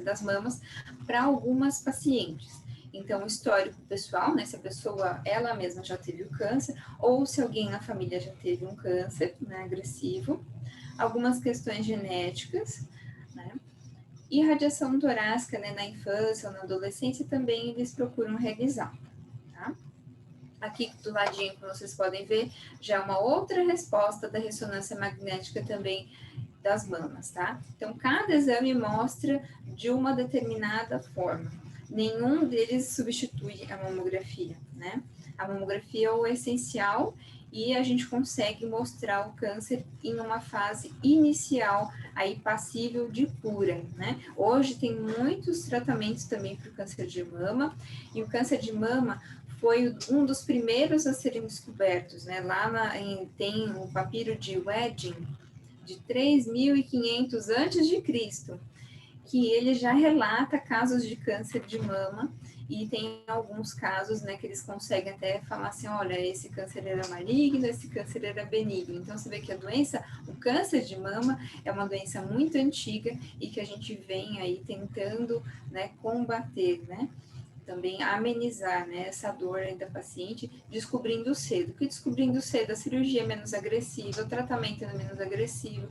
das mamas para algumas pacientes. Então, o histórico pessoal, né, se a pessoa, ela mesma já teve o câncer, ou se alguém na família já teve um câncer, né, agressivo, algumas questões genéticas, né, e radiação torácica, né, na infância ou na adolescência também eles procuram realizar, tá? Aqui do ladinho, como vocês podem ver, já é uma outra resposta da ressonância magnética também das mamas, tá? Então, cada exame mostra de uma determinada forma. Nenhum deles substitui a mamografia, né? A mamografia é o essencial e a gente consegue mostrar o câncer em uma fase inicial, aí passível de cura, né? Hoje tem muitos tratamentos também para o câncer de mama, e o câncer de mama foi um dos primeiros a serem descobertos, né? Lá tem o papiro de Wedding, de 3.500 a.C., que ele já relata casos de câncer de mama, e tem alguns casos, né, que eles conseguem até falar assim, olha, esse câncer era maligno, esse câncer era benigno. Então, você vê que a doença, o câncer de mama, é uma doença muito antiga e que a gente vem aí tentando, né, combater, né? Também amenizar, né, essa dor aí da paciente, descobrindo cedo. Porque descobrindo cedo, a cirurgia é menos agressiva, o tratamento é menos agressivo,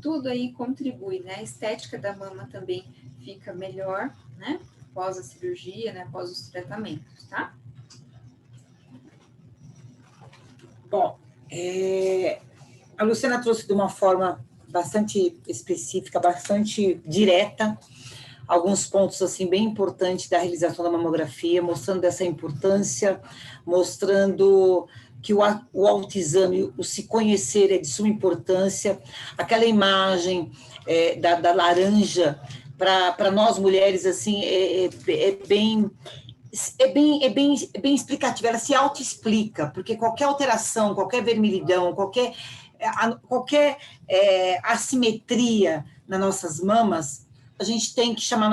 tudo aí contribui, né? A estética da mama também fica melhor, né? Após a cirurgia, né? Após os tratamentos, tá? Bom, a Luciana trouxe de uma forma bastante específica, bastante direta, alguns pontos assim bem importantes da realização da mamografia, mostrando essa importância, mostrando que o autoexame, o se conhecer é de suma importância, aquela imagem da laranja, para nós mulheres, assim, é bem explicativa, ela se autoexplica, porque qualquer alteração, qualquer vermelhidão, qualquer assimetria nas nossas mamas, a gente tem que chamar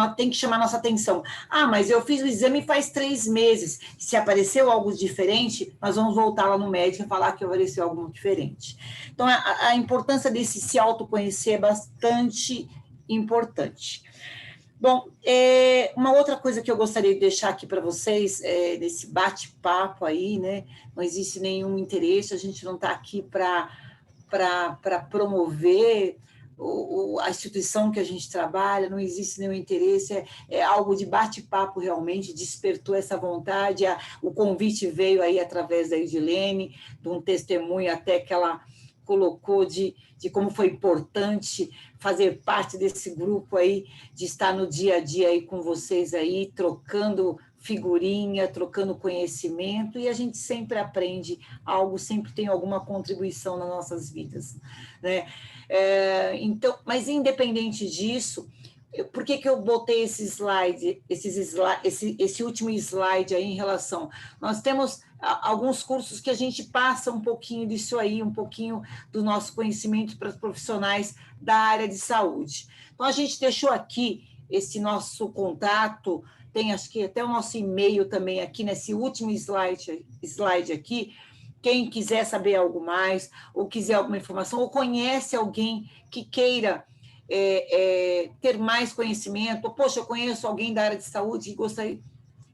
nossa atenção. Ah, mas eu fiz o exame faz 3 meses. Se apareceu algo diferente, nós vamos voltar lá no médico e falar que apareceu algo diferente. Então, a importância desse se autoconhecer é bastante importante. Bom, uma outra coisa que eu gostaria de deixar aqui para vocês, nesse bate-papo aí, né? Não existe nenhum interesse, a gente não está aqui para promover a instituição que a gente trabalha, não existe nenhum interesse, é algo de bate-papo realmente, despertou essa vontade, o convite veio aí através da Edilene, de um testemunho até que ela colocou de como foi importante fazer parte desse grupo aí, de estar no dia a dia aí com vocês aí, trocando figurinha, trocando conhecimento, e a gente sempre aprende algo, sempre tem alguma contribuição nas nossas vidas, né? Então, mas independente disso, por que eu botei esse slide, esse último slide aí em relação? Nós temos alguns cursos que a gente passa um pouquinho disso aí, um pouquinho do nosso conhecimento para os profissionais da área de saúde. Então, a gente deixou aqui esse nosso contato, tem acho que até o nosso e-mail também aqui nesse último slide aqui. Quem quiser saber algo mais, ou quiser alguma informação, ou conhece alguém que queira ter mais conhecimento, ou, poxa, eu conheço alguém da área de saúde que gostaria,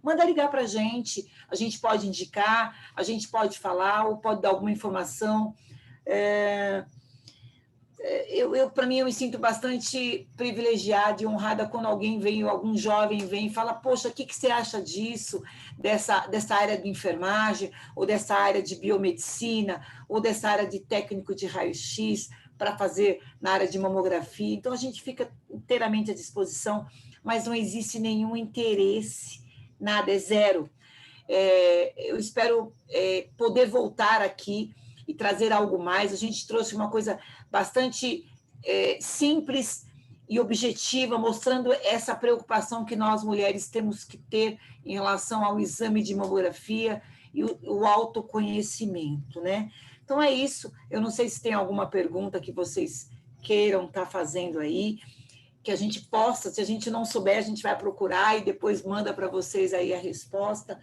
manda ligar para a gente pode indicar, a gente pode falar, ou pode dar alguma informação. Para mim, eu me sinto bastante privilegiada e honrada quando alguém vem, ou algum jovem vem e fala, poxa, o que você acha disso, dessa área de enfermagem, ou dessa área de biomedicina, ou dessa área de técnico de raio-x, para fazer na área de mamografia. Então, a gente fica inteiramente à disposição, mas não existe nenhum interesse, nada, é zero. Eu espero poder voltar aqui e trazer algo mais. A gente trouxe uma coisa bastante simples e objetiva, mostrando essa preocupação que nós mulheres temos que ter em relação ao exame de mamografia e o autoconhecimento, né? Então é isso. Eu não sei se tem alguma pergunta que vocês queiram estar fazendo aí, que a gente possa, se a gente não souber, a gente vai procurar e depois manda para vocês aí a resposta.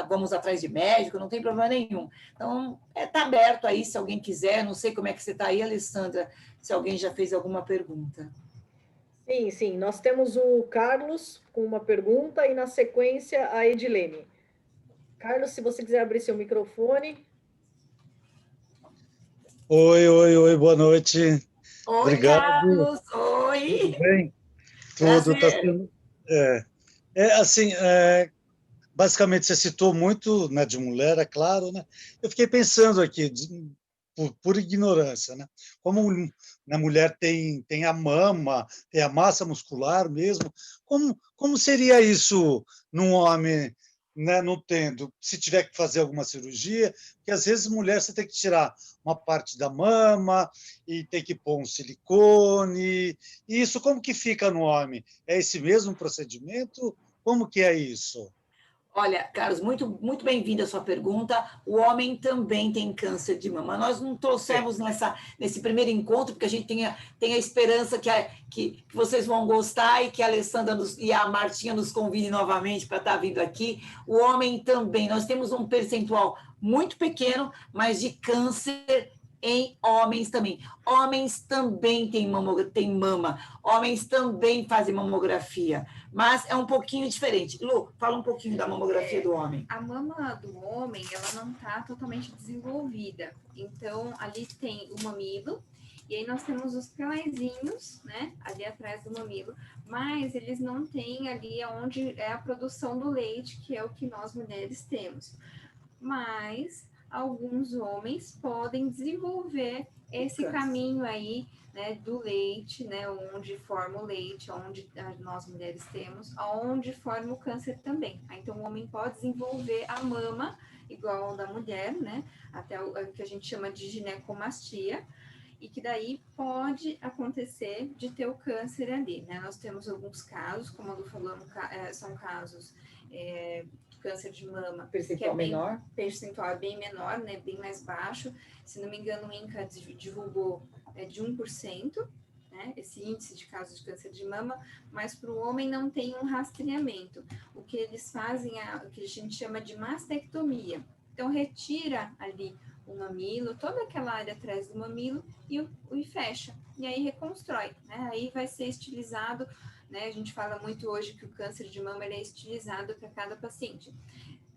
Vamos atrás de médico, não tem problema nenhum. Então, está aberto aí, se alguém quiser. Não sei como é que você está aí, Alessandra, se alguém já fez alguma pergunta. Sim, sim. Nós temos o Carlos com uma pergunta e, na sequência, a Edilene. Carlos, se você quiser abrir seu microfone. Oi, boa noite. Oi, Obrigado. Carlos, oi. Tudo bem? Tudo está sendo... basicamente, você citou muito, né, de mulher, é claro, né? Eu fiquei pensando aqui, por ignorância, né? Como a mulher tem a mama, tem a massa muscular mesmo, como seria isso num homem, né, não tendo, se tiver que fazer alguma cirurgia, porque às vezes mulher você tem que tirar uma parte da mama e tem que pôr um silicone, e isso como que fica no homem? É esse mesmo procedimento? Como que é isso? Olha, Carlos, muito bem-vinda a sua pergunta. O homem também tem câncer de mama. Nós não trouxemos nesse primeiro encontro, porque a gente tem a esperança que vocês vão gostar e que a Alessandra e a Martinha nos convidem novamente para estar vindo aqui. O homem também. Nós temos um percentual muito pequeno, mas de câncer em homens também. Homens também têm mama. Homens também fazem mamografia. Mas é um pouquinho diferente. Lu, fala um pouquinho da mamografia do homem. A mama do homem, ela não está totalmente desenvolvida. Então, ali tem o mamilo, e aí nós temos os pelézinhos, né, ali atrás do mamilo, mas eles não têm ali onde é a produção do leite, que é o que nós mulheres temos. Mas alguns homens podem desenvolver esse caminho aí, né, do leite, né, onde forma o leite, onde nós mulheres temos, onde forma o câncer também. Então, o homem pode desenvolver a mama, igual ao da mulher, né, até o que a gente chama de ginecomastia, e que daí pode acontecer de ter o câncer ali, né. Nós temos alguns casos, como a Lu falou, são casos câncer de mama, Percentual menor? Percentual é bem menor, né, bem mais baixo. Se não me engano, o INCA divulgou de 1%, né, esse índice de casos de câncer de mama, mas para o homem não tem um rastreamento. O que eles fazem é o que a gente chama de mastectomia. Então, retira ali o mamilo, toda aquela área atrás do mamilo e fecha. E aí reconstrói, né? Aí vai ser estilizado, né? A gente fala muito hoje que o câncer de mama ele é estilizado para cada paciente.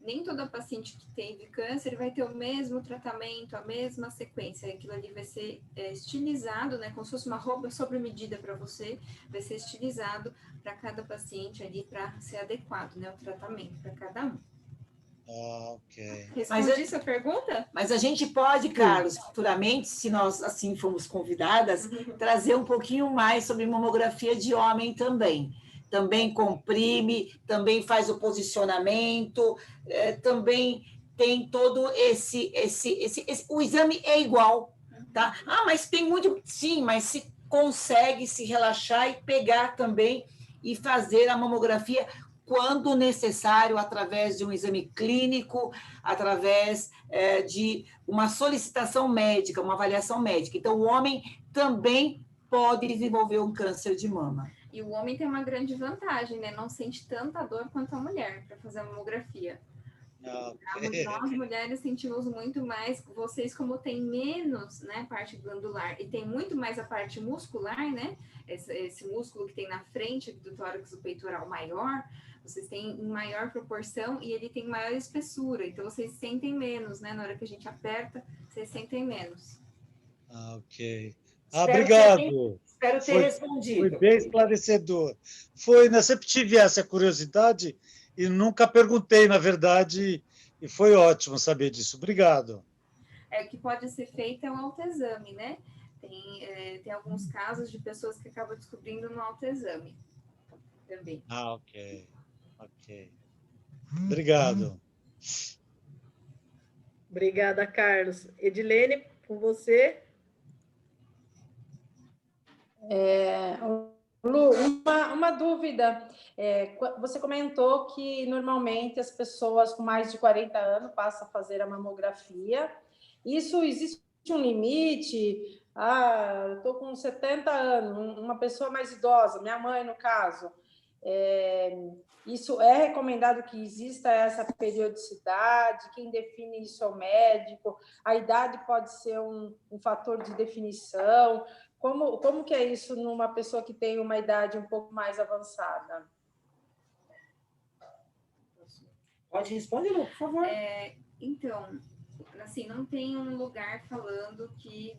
Nem toda paciente que teve câncer vai ter o mesmo tratamento, a mesma sequência. Aquilo ali vai ser estilizado, né? Como se fosse uma roupa sobre medida para você, vai ser estilizado para cada paciente ali para ser adequado, né? O tratamento para cada um. Ok. Respondi sua pergunta? Mas a gente pode, Carlos, futuramente, se nós assim fomos convidadas, trazer um pouquinho mais sobre mamografia de homem também. Também comprime, também faz o posicionamento, também tem todo o exame é igual, tá? Mas tem muito... Sim, mas se consegue se relaxar e pegar também e fazer a mamografia quando necessário, através de um exame clínico, através de uma solicitação médica, uma avaliação médica. Então, o homem também pode desenvolver um câncer de mama. E o homem tem uma grande vantagem, né? Não sente tanta dor quanto a mulher para fazer a mamografia. Nós mulheres sentimos muito mais, vocês como tem menos, né, parte glandular e tem muito mais a parte muscular, né? Esse músculo que tem na frente do tórax do peitoral maior, vocês têm em maior proporção e ele tem maior espessura, então vocês sentem menos, né? Na hora que a gente aperta, vocês sentem menos. Ok. Obrigado. Espero ter respondido. Foi bem esclarecedor. Eu sempre tive essa curiosidade e nunca perguntei, na verdade, e foi ótimo saber disso. Obrigado. O que pode ser feito é um autoexame, né? Tem alguns casos de pessoas que acabam descobrindo no autoexame também. Ok. Obrigado. Obrigada, Carlos. Edilene, com você. Lu, uma dúvida. Você comentou que normalmente as pessoas com mais de 40 anos passam a fazer a mamografia. Isso existe um limite? Eu estou com 70 anos, uma pessoa mais idosa, minha mãe, no caso. Isso é recomendado que exista essa periodicidade? Quem define isso é o médico? A idade pode ser um fator de definição? Como que é isso numa pessoa que tem uma idade um pouco mais avançada? Pode responder, Lu, por favor. Então, assim, não tem um lugar falando que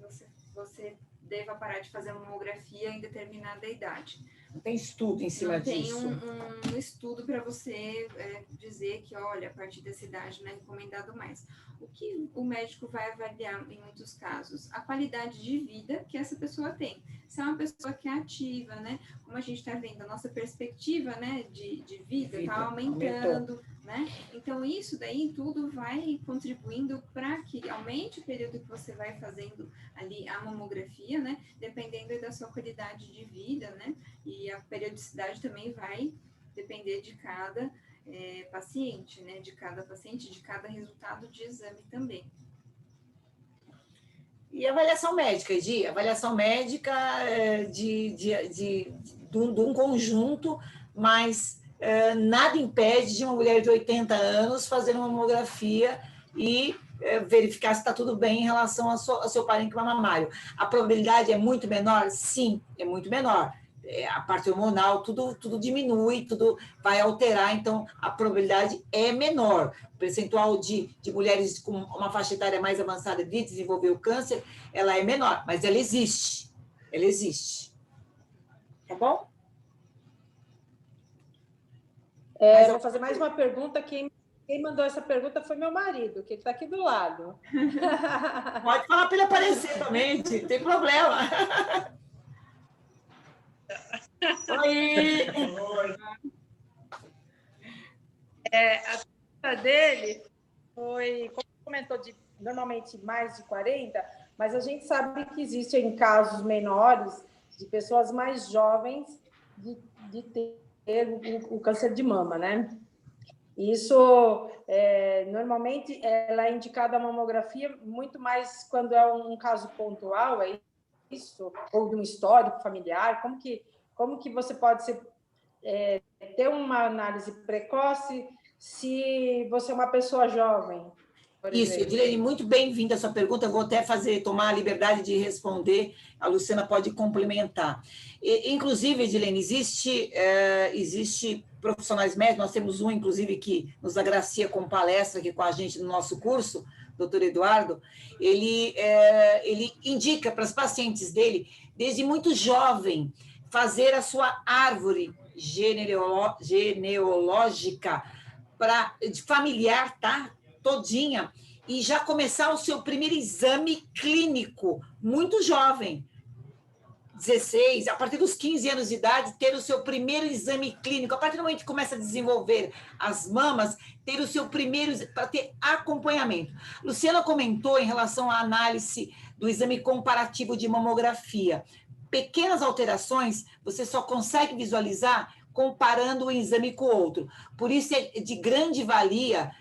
você deva parar de fazer mamografia em determinada idade. Não tem estudo em cima disso. Não tem um estudo para você dizer que, olha, a partir dessa idade não é recomendado mais. O que o médico vai avaliar em muitos casos? A qualidade de vida que essa pessoa tem. Se é uma pessoa que é ativa, né? Como a gente está vendo, a nossa perspectiva, né, de vida está aumentando, né? Então, isso daí tudo vai contribuindo para que aumente o período que você vai fazendo ali a mamografia, né? Dependendo da sua qualidade de vida, né? E a periodicidade também vai depender de cada paciente, né? De cada paciente, de cada resultado de exame também. E avaliação médica, Edi? Avaliação médica de um conjunto, mas nada impede de uma mulher de 80 anos fazer uma mamografia e verificar se está tudo bem em relação ao seu parênquima mamário. A probabilidade é muito menor? Sim, é muito menor. A parte hormonal, tudo diminui, tudo vai alterar, então a probabilidade é menor. O percentual de mulheres com uma faixa etária mais avançada de desenvolver o câncer, ela é menor, mas ela existe. Ela existe. Tá bom? Vou fazer mais uma pergunta. Quem mandou essa pergunta foi meu marido, que ele está aqui do lado. Pode falar para ele aparecer também, não tem problema. Oi! A pergunta dele foi, como comentou, normalmente mais de 40, mas a gente sabe que existem casos menores de pessoas mais jovens de ter o câncer de mama, né? Isso, normalmente, ela é indicada a mamografia muito mais quando é um caso pontual, é isso? Ou de um histórico familiar? Como que você pode ter uma análise precoce se você é uma pessoa jovem? Isso, Edilene, muito bem-vinda a sua pergunta. Eu vou até tomar a liberdade de responder. A Luciana pode complementar. Inclusive, Edilene, existe profissionais médicos, nós temos um, inclusive, que nos agracia com palestra aqui com a gente no nosso curso, doutor Eduardo. Ele indica para os pacientes dele, desde muito jovem, fazer a sua árvore genealógica familiar, tá? Todinha, e já começar o seu primeiro exame clínico, muito jovem, 16, a partir dos 15 anos de idade, ter o seu primeiro exame clínico, a partir do momento que começa a desenvolver as mamas, ter o seu primeiro, para ter acompanhamento. Luciana comentou em relação à análise do exame comparativo de mamografia. Pequenas alterações, você só consegue visualizar comparando um exame com o outro. Por isso é de grande valia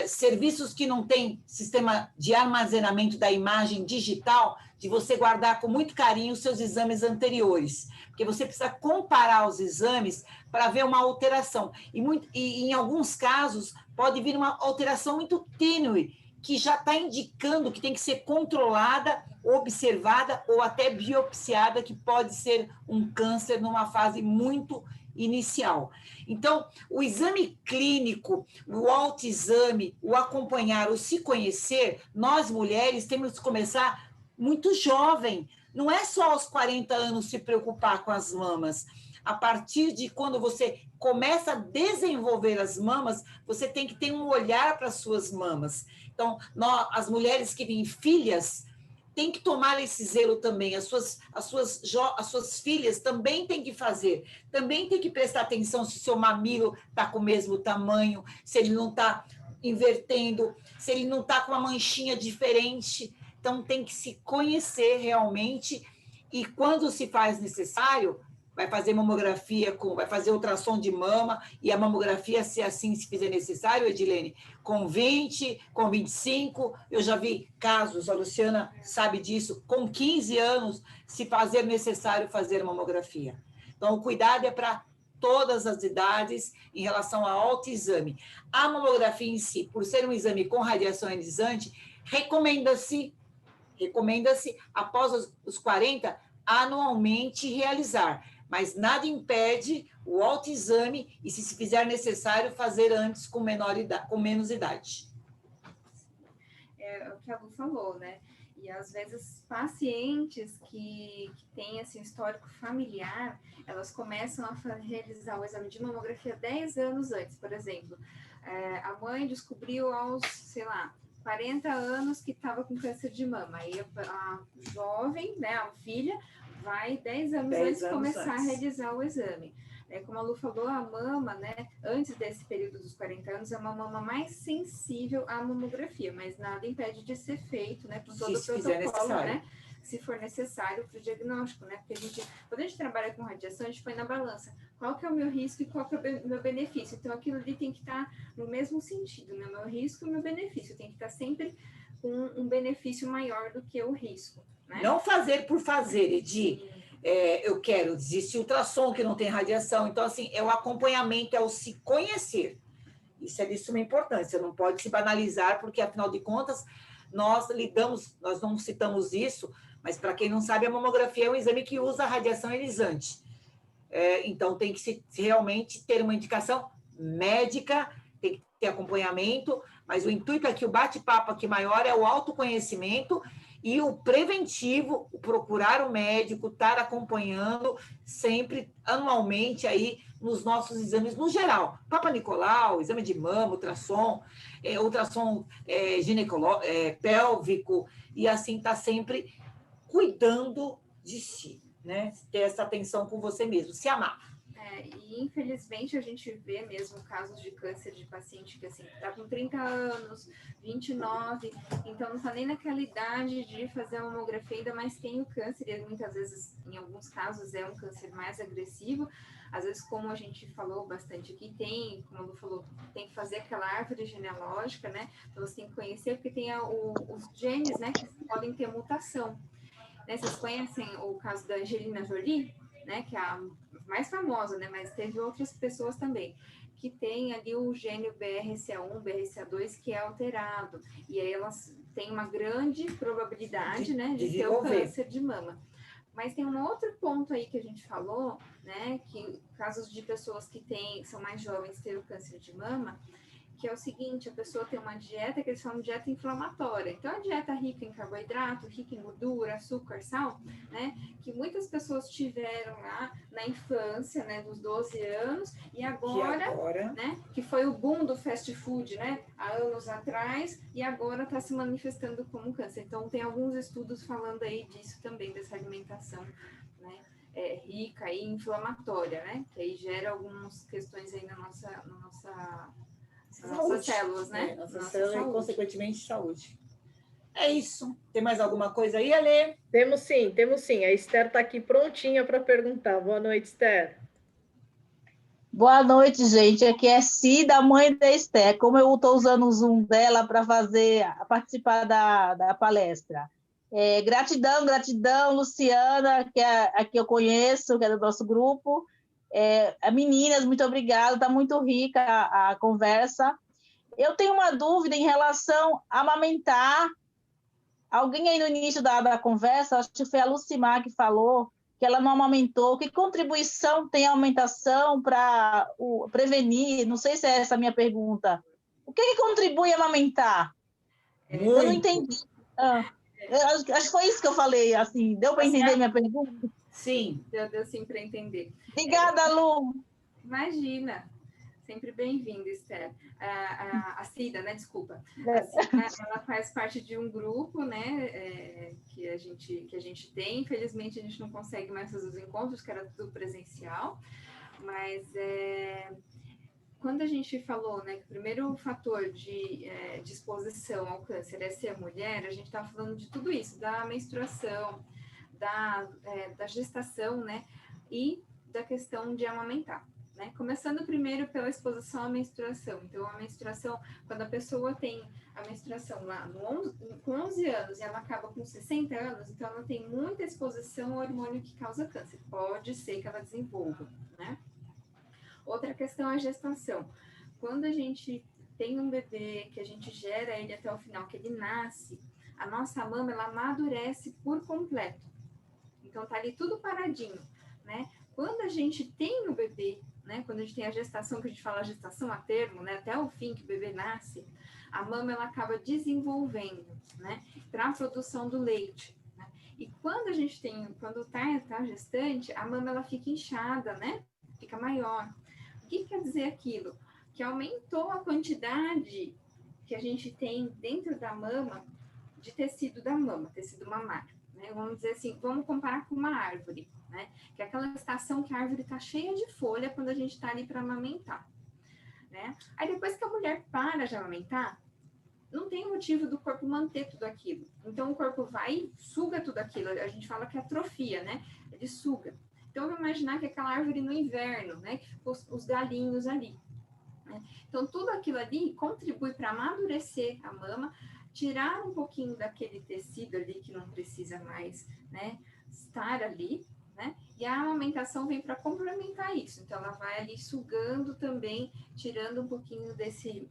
serviços que não têm sistema de armazenamento da imagem digital, de você guardar com muito carinho os seus exames anteriores, porque você precisa comparar os exames para ver uma alteração. E em alguns casos, pode vir uma alteração muito tênue, que já está indicando que tem que ser controlada, observada ou até biopsiada, que pode ser um câncer numa fase muito inicial. Então, o exame clínico, o autoexame, o acompanhar, o se conhecer, nós mulheres temos que começar muito jovem. Não é só aos 40 anos se preocupar com as mamas. A partir de quando você começa a desenvolver as mamas, você tem que ter um olhar para as suas mamas. Então, as mulheres que têm filhas têm que tomar esse zelo também. As suas filhas também têm que fazer. Também tem que prestar atenção se o seu mamilo está com o mesmo tamanho, se ele não está invertendo, se ele não está com uma manchinha diferente. Então, tem que se conhecer realmente. E quando se faz necessário, vai fazer mamografia, vai fazer ultrassom de mama, e a mamografia, se assim se fizer necessário, Edilene, com 20, com 25, eu já vi casos, a Luciana sabe disso, com 15 anos, se fazer necessário fazer mamografia. Então, o cuidado é para todas as idades em relação ao autoexame. A mamografia em si, por ser um exame com radiação ionizante, recomenda-se, após os 40, anualmente realizar, mas nada impede o autoexame e, se fizer necessário, fazer antes com menos idade. É o que a Lu falou, né? E às vezes pacientes que têm assim, histórico familiar, elas começam a realizar o exame de mamografia 10 anos antes, por exemplo. A mãe descobriu aos, sei lá, 40 anos que estava com câncer de mama. Aí a jovem, né, a filha, vai 10 anos antes começar a realizar o exame. Como a Lu falou, a mama, né, antes desse período dos 40 anos, é uma mama mais sensível à mamografia, mas nada impede de ser feito, né, com todo o protocolo, né, se for necessário para o diagnóstico, né, porque quando a gente trabalha com radiação, a gente põe na balança qual que é o meu risco e qual que é o meu benefício. Então, aquilo ali tem que estar no mesmo sentido, né, o meu risco e o meu benefício, tem que estar sempre com um benefício maior do que o risco, né? Não fazer por fazer, Edi. Eu quero, existe ultrassom que não tem radiação, então, assim, é o acompanhamento, é o se conhecer. Isso é de suma importância, não pode se banalizar, porque, afinal de contas, nós não citamos isso, mas, para quem não sabe, a mamografia é um exame que usa radiação ionizante. Então, tem que realmente ter uma indicação médica, tem que ter acompanhamento, mas o intuito aqui, o bate-papo aqui maior é o autoconhecimento e o preventivo, o procurar o médico, estar acompanhando sempre, anualmente, aí, nos nossos exames no geral. Papa Nicolau, exame de mama, ultrassom pélvico, e assim, está sempre cuidando de si, né? Ter essa atenção com você mesmo, se amar. E infelizmente a gente vê mesmo casos de câncer de paciente que assim, está com 30 anos, 29, então não está nem naquela idade de fazer a mamografia, ainda mais tem o câncer, e muitas vezes, em alguns casos, é um câncer mais agressivo. Às vezes, como a gente falou bastante aqui, como a Lu falou, tem que fazer aquela árvore genealógica, né? Então você tem que conhecer, porque tem os genes, né, que podem ter mutação. Né? Vocês conhecem o caso da Angelina Jolie, né, que é a mais famosa, né, mas teve outras pessoas também, que tem ali o gene BRCA1, BRCA2, que é alterado, e aí elas têm uma grande probabilidade, né, de ter o câncer de mama. Mas tem um outro ponto aí que a gente falou, né, que casos de pessoas que são mais jovens ter o câncer de mama, que é o seguinte, a pessoa tem uma dieta que eles chamam de dieta inflamatória. Então, a dieta rica em carboidrato, rica em gordura, açúcar, sal, né, que muitas pessoas tiveram lá na infância, né, dos 12 anos, e agora, né, que foi o boom do fast food, né, há anos atrás, e agora está se manifestando como câncer. Então, tem alguns estudos falando aí disso também, dessa alimentação, né, rica e inflamatória, né, que aí gera algumas questões aí nossas células, né? Nossa célula e, consequentemente, saúde. É isso. Tem mais alguma coisa aí, Alê? Temos sim. A Esther está aqui prontinha para perguntar. Boa noite, Esther. Boa noite, gente. Aqui é Cida, mãe da Esther. Como eu estou usando o Zoom dela para participar da palestra. Gratidão, Luciana, que aqui eu conheço, que é do nosso grupo. Meninas, muito obrigada, está muito rica a conversa. Eu tenho uma dúvida em relação a amamentar. Alguém aí no início da conversa, acho que foi a Lucimar que falou que ela não amamentou. Que contribuição tem a amamentação para prevenir? Não sei se é essa a minha pergunta. O que contribui a amamentar? Muito. Eu não entendi. Acho que foi isso que eu falei. Assim, deu para entender minha pergunta? Sim. Deu sim para entender. Obrigada, Lu. Imagina. Sempre bem-vinda, Esther. A Cida, né? Desculpa. A Cida, ela faz parte de um grupo, né? Que a gente tem. Infelizmente, a gente não consegue mais fazer os encontros, que era tudo presencial. Mas quando a gente falou, né, que o primeiro fator de exposição ao câncer é ser mulher, a gente estava falando de tudo isso, da menstruação, da gestação, né? E da questão de amamentar, né? Começando primeiro pela exposição à menstruação. Então, a menstruação, quando a pessoa tem a menstruação lá com 11 anos e ela acaba com 60 anos, então ela tem muita exposição ao hormônio que causa câncer. Pode ser que ela desenvolva, né? Outra questão é a gestação. Quando a gente tem um bebê, que a gente gera ele até o final, que ele nasce, a nossa mama, ela amadurece por completo. Então, tá ali tudo paradinho, né? Quando a gente tem o bebê, né? Quando a gente tem a gestação, que a gente fala gestação a termo, né? Até o fim que o bebê nasce, a mama, ela acaba desenvolvendo, né? Para a produção do leite, né? E quando a gente tem, quando tá gestante, a mama, ela fica inchada, né? Fica maior. O que quer dizer aquilo? Que aumentou a quantidade que a gente tem dentro da mama de tecido da mama, tecido mamário, né? Vamos dizer assim, vamos comparar com uma árvore, né? Que é aquela estação que a árvore está cheia de folha quando a gente está ali para amamentar, né? Aí depois que a mulher para de amamentar, não tem motivo do corpo manter tudo aquilo. Então o corpo vai e suga tudo aquilo. A gente fala que atrofia, né? Ele suga. Então vamos imaginar que aquela árvore no inverno, né? Que ficou os galinhos ali. Então, tudo aquilo ali contribui para amadurecer a mama, tirar um pouquinho daquele tecido ali que não precisa mais, né, estar ali, né? E a amamentação vem para complementar isso. Então, ela vai ali sugando também, tirando um pouquinho desse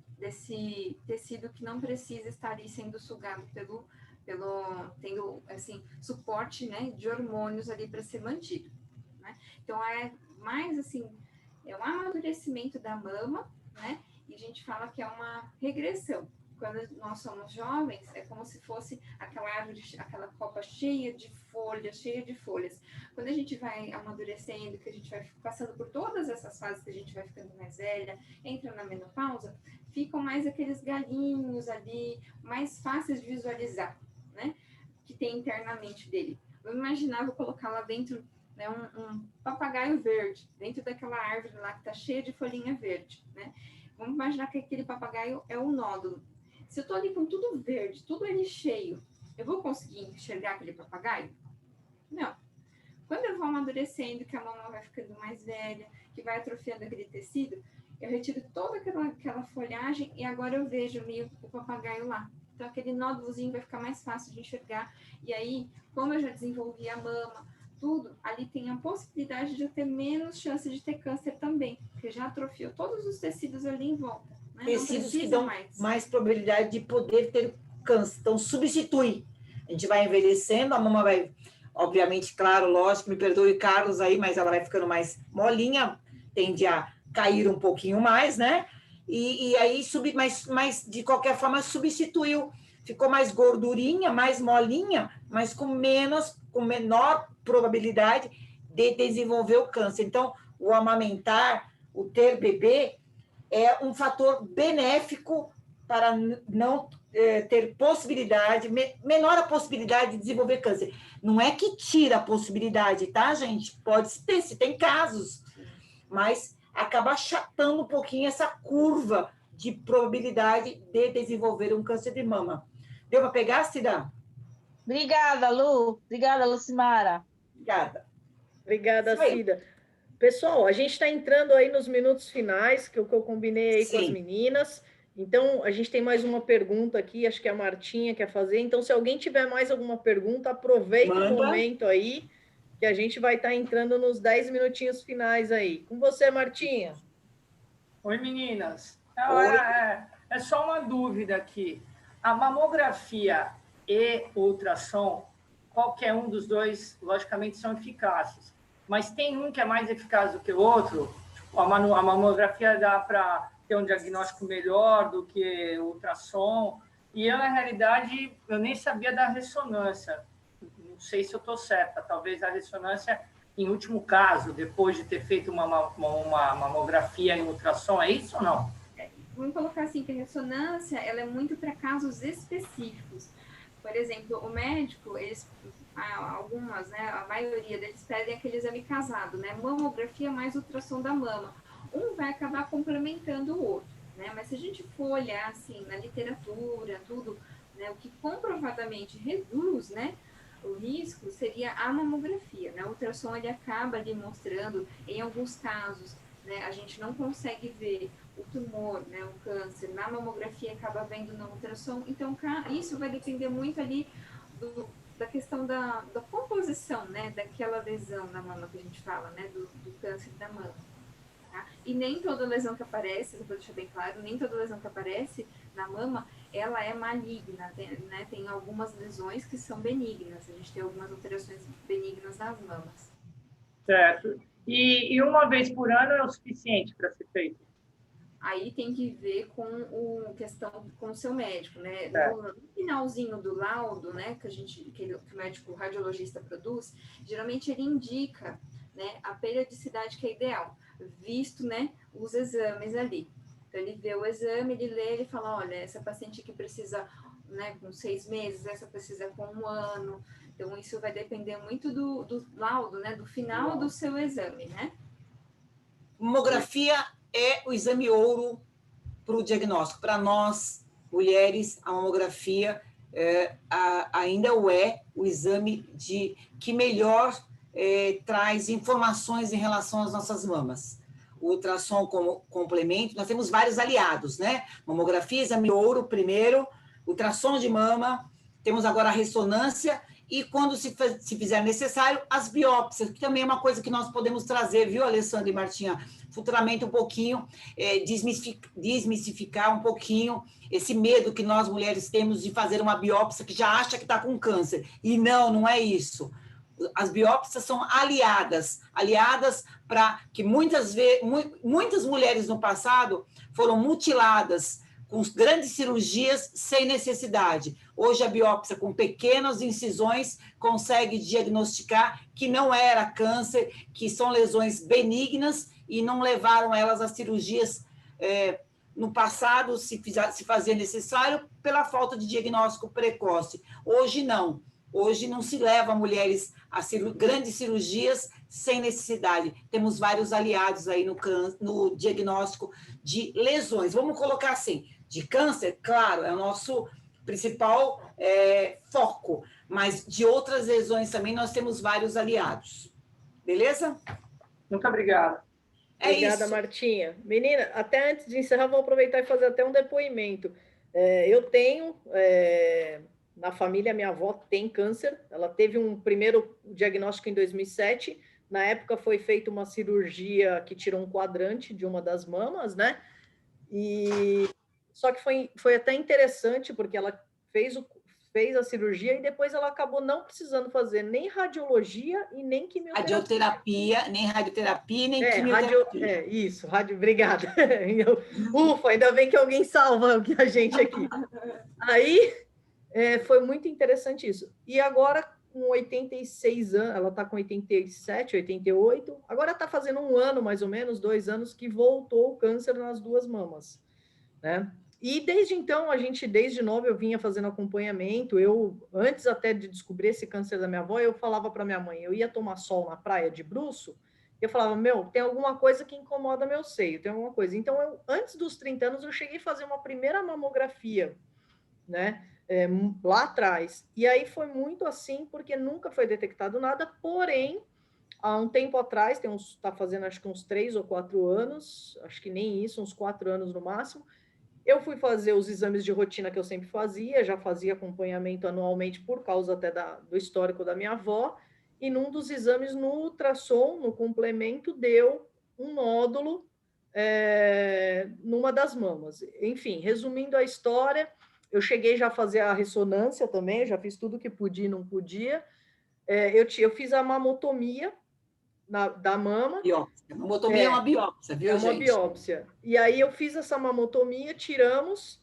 tecido que não precisa estar ali sendo sugado tendo, assim, suporte, né, de hormônios ali para ser mantido, né? Então, é mais, assim, é um amadurecimento da mama, né? E a gente fala que é uma regressão. Quando nós somos jovens, é como se fosse aquela árvore, aquela copa cheia de folhas. Quando a gente vai amadurecendo, que a gente vai passando por todas essas fases, que a gente vai ficando mais velha, entra na menopausa, ficam mais aqueles galinhos ali, mais fáceis de visualizar, né? Que tem internamente dele. Vamos imaginar, vou colocar lá dentro, né, um papagaio verde, dentro daquela árvore lá que está cheia de folhinha verde, né? Vamos imaginar que aquele papagaio é um nódulo. Se eu estou ali com tudo verde, tudo ali cheio, eu vou conseguir enxergar aquele papagaio? Não. Quando eu vou amadurecendo, que a mama vai ficando mais velha, que vai atrofiando aquele tecido, eu retiro toda aquela folhagem e agora eu vejo meio o papagaio lá. Então, aquele nódulozinho vai ficar mais fácil de enxergar. E aí, como eu já desenvolvi a mama, tudo, ali tem a possibilidade de eu ter menos chance de ter câncer também, porque já atrofiou todos os tecidos ali em volta. Né? Tecidos que dão mais probabilidade de poder ter câncer. Então, substitui. A gente vai envelhecendo, a mama vai, obviamente, claro, lógico, me perdoe Carlos aí, mas ela vai ficando mais molinha, tende a cair um pouquinho mais, né? E aí, mas de qualquer forma, substituiu. Ficou mais gordurinha, mais molinha, mas com menor probabilidade de desenvolver o câncer. Então, o amamentar, o ter bebê, é um fator benéfico para não ter possibilidade, menor a possibilidade de desenvolver câncer. Não é que tira a possibilidade, tá, gente? Pode ter, se tem casos, mas acaba achatando um pouquinho essa curva de probabilidade de desenvolver um câncer de mama. Deu para pegar, Cida? Obrigada, Lu. Obrigada, Lucimara. Obrigada. Obrigada, Cida. Pessoal, a gente está entrando aí nos minutos finais, que eu combinei aí com as meninas. Então, a gente tem mais uma pergunta aqui, acho que a Martinha quer fazer. Então, se alguém tiver mais alguma pergunta, aproveita o momento aí, que a gente vai estar entrando nos 10 minutinhos finais aí. Com você, Martinha. Oi, meninas. É só uma dúvida aqui. A mamografia e o ultrassom, qualquer um dos dois, logicamente, são eficazes. Mas tem um que é mais eficaz do que o outro. A mamografia dá para ter um diagnóstico melhor do que o ultrassom. E eu, na realidade, eu nem sabia da ressonância. Não sei se eu estou certa. Talvez a ressonância, em último caso, depois de ter feito uma mamografia e ultrassom, é isso ou não? Vamos colocar assim, que a ressonância ela é muito para casos específicos. Por exemplo, o médico, algumas, né, a maioria deles pedem aquele exame casado, né, mamografia mais ultrassom da mama. Um vai acabar complementando o outro, né, mas se a gente for olhar, assim, na literatura, tudo, né, o que comprovadamente reduz, né, o risco seria a mamografia, né? O ultrassom ele acaba ali mostrando, em alguns casos, né, a gente não consegue ver o tumor, né, o câncer, na mamografia acaba vendo no ultrassom, então isso vai depender muito ali da questão da composição, né, daquela lesão na mama que a gente fala, né, do câncer da mama. Tá? E nem toda lesão que aparece, vou deixar bem claro, nem toda lesão que aparece na mama, ela é maligna, né? Tem algumas lesões que são benignas, a gente tem algumas alterações benignas nas mamas. Certo. E uma vez por ano é o suficiente para ser feito? Aí tem que ver com com o seu médico, né? No finalzinho do laudo, né, que o médico radiologista produz, geralmente ele indica, né, a periodicidade que é ideal, visto, né, os exames ali. Então, ele vê o exame, ele lê, ele fala, olha, essa paciente aqui precisa, né, com 6 meses, essa precisa com 1 ano. Então, isso vai depender muito do laudo, né, do final do seu exame, né? Mamografia é o exame ouro para o diagnóstico. Para nós, mulheres, a mamografia ainda é o exame que melhor traz informações em relação às nossas mamas. O ultrassom como complemento, nós temos vários aliados, né? Mamografia, exame ouro primeiro, ultrassom de mama, temos agora a ressonância e, quando se fizer necessário, as biópsias, que também é uma coisa que nós podemos trazer, viu, Alessandra e Martinha? Futuramente um pouquinho, desmistificar um pouquinho esse medo que nós mulheres temos de fazer uma biópsia que já acha que está com câncer. E não é isso. As biópsias são aliadas para que muitas mulheres no passado foram mutiladas com grandes cirurgias sem necessidade. Hoje a biópsia com pequenas incisões consegue diagnosticar que não era câncer, que são lesões benignas e não levaram elas a cirurgias no passado, se fazia necessário, pela falta de diagnóstico precoce. Hoje não. Hoje não se leva mulheres a grandes cirurgias sem necessidade. Temos vários aliados aí no diagnóstico de lesões. Vamos colocar assim, de câncer, claro, é o nosso principal foco, mas de outras lesões também nós temos vários aliados. Beleza? Muito obrigada. Obrigada, Martinha. Menina, até antes de encerrar, vou aproveitar e fazer até um depoimento. Eu tenho... Na família, minha avó tem câncer, ela teve um primeiro diagnóstico em 2007, na época foi feita uma cirurgia que tirou um quadrante de uma das mamas, né? Só que foi até interessante, porque ela fez a cirurgia e depois ela acabou não precisando fazer nem radiologia e nem quimioterapia. Nem radioterapia, nem quimioterapia. Isso, obrigada. Ufa, ainda bem que alguém salva a gente aqui. Aí... foi muito interessante isso. E agora, com 86 anos, ela está com 87, 88, agora está fazendo 1 ano, mais ou menos, 2 anos, que voltou o câncer nas 2 mamas, né? E desde então, desde nova, eu vinha fazendo acompanhamento. Antes até de descobrir esse câncer da minha avó, eu falava para minha mãe, eu ia tomar sol na praia de bruço, eu falava, tem alguma coisa que incomoda meu seio, tem alguma coisa. Então, antes dos 30 anos, eu cheguei a fazer uma primeira mamografia, né? Lá atrás. E aí foi muito assim, porque nunca foi detectado nada, porém, há um tempo atrás, está fazendo acho que uns 3 ou 4 anos, acho que nem isso, uns 4 anos no máximo, eu fui fazer os exames de rotina que eu sempre fazia, já fazia acompanhamento anualmente por causa até do histórico da minha avó, e num dos exames no ultrassom, no complemento, deu um nódulo numa das mamas. Enfim, resumindo a história, eu cheguei já a fazer a ressonância também, eu já fiz tudo que podia e não podia. Eu fiz a mamotomia da mama. Biópsia. Mamotomia é uma biópsia, viu, gente? É uma biópsia. E aí eu fiz essa mamotomia, tiramos,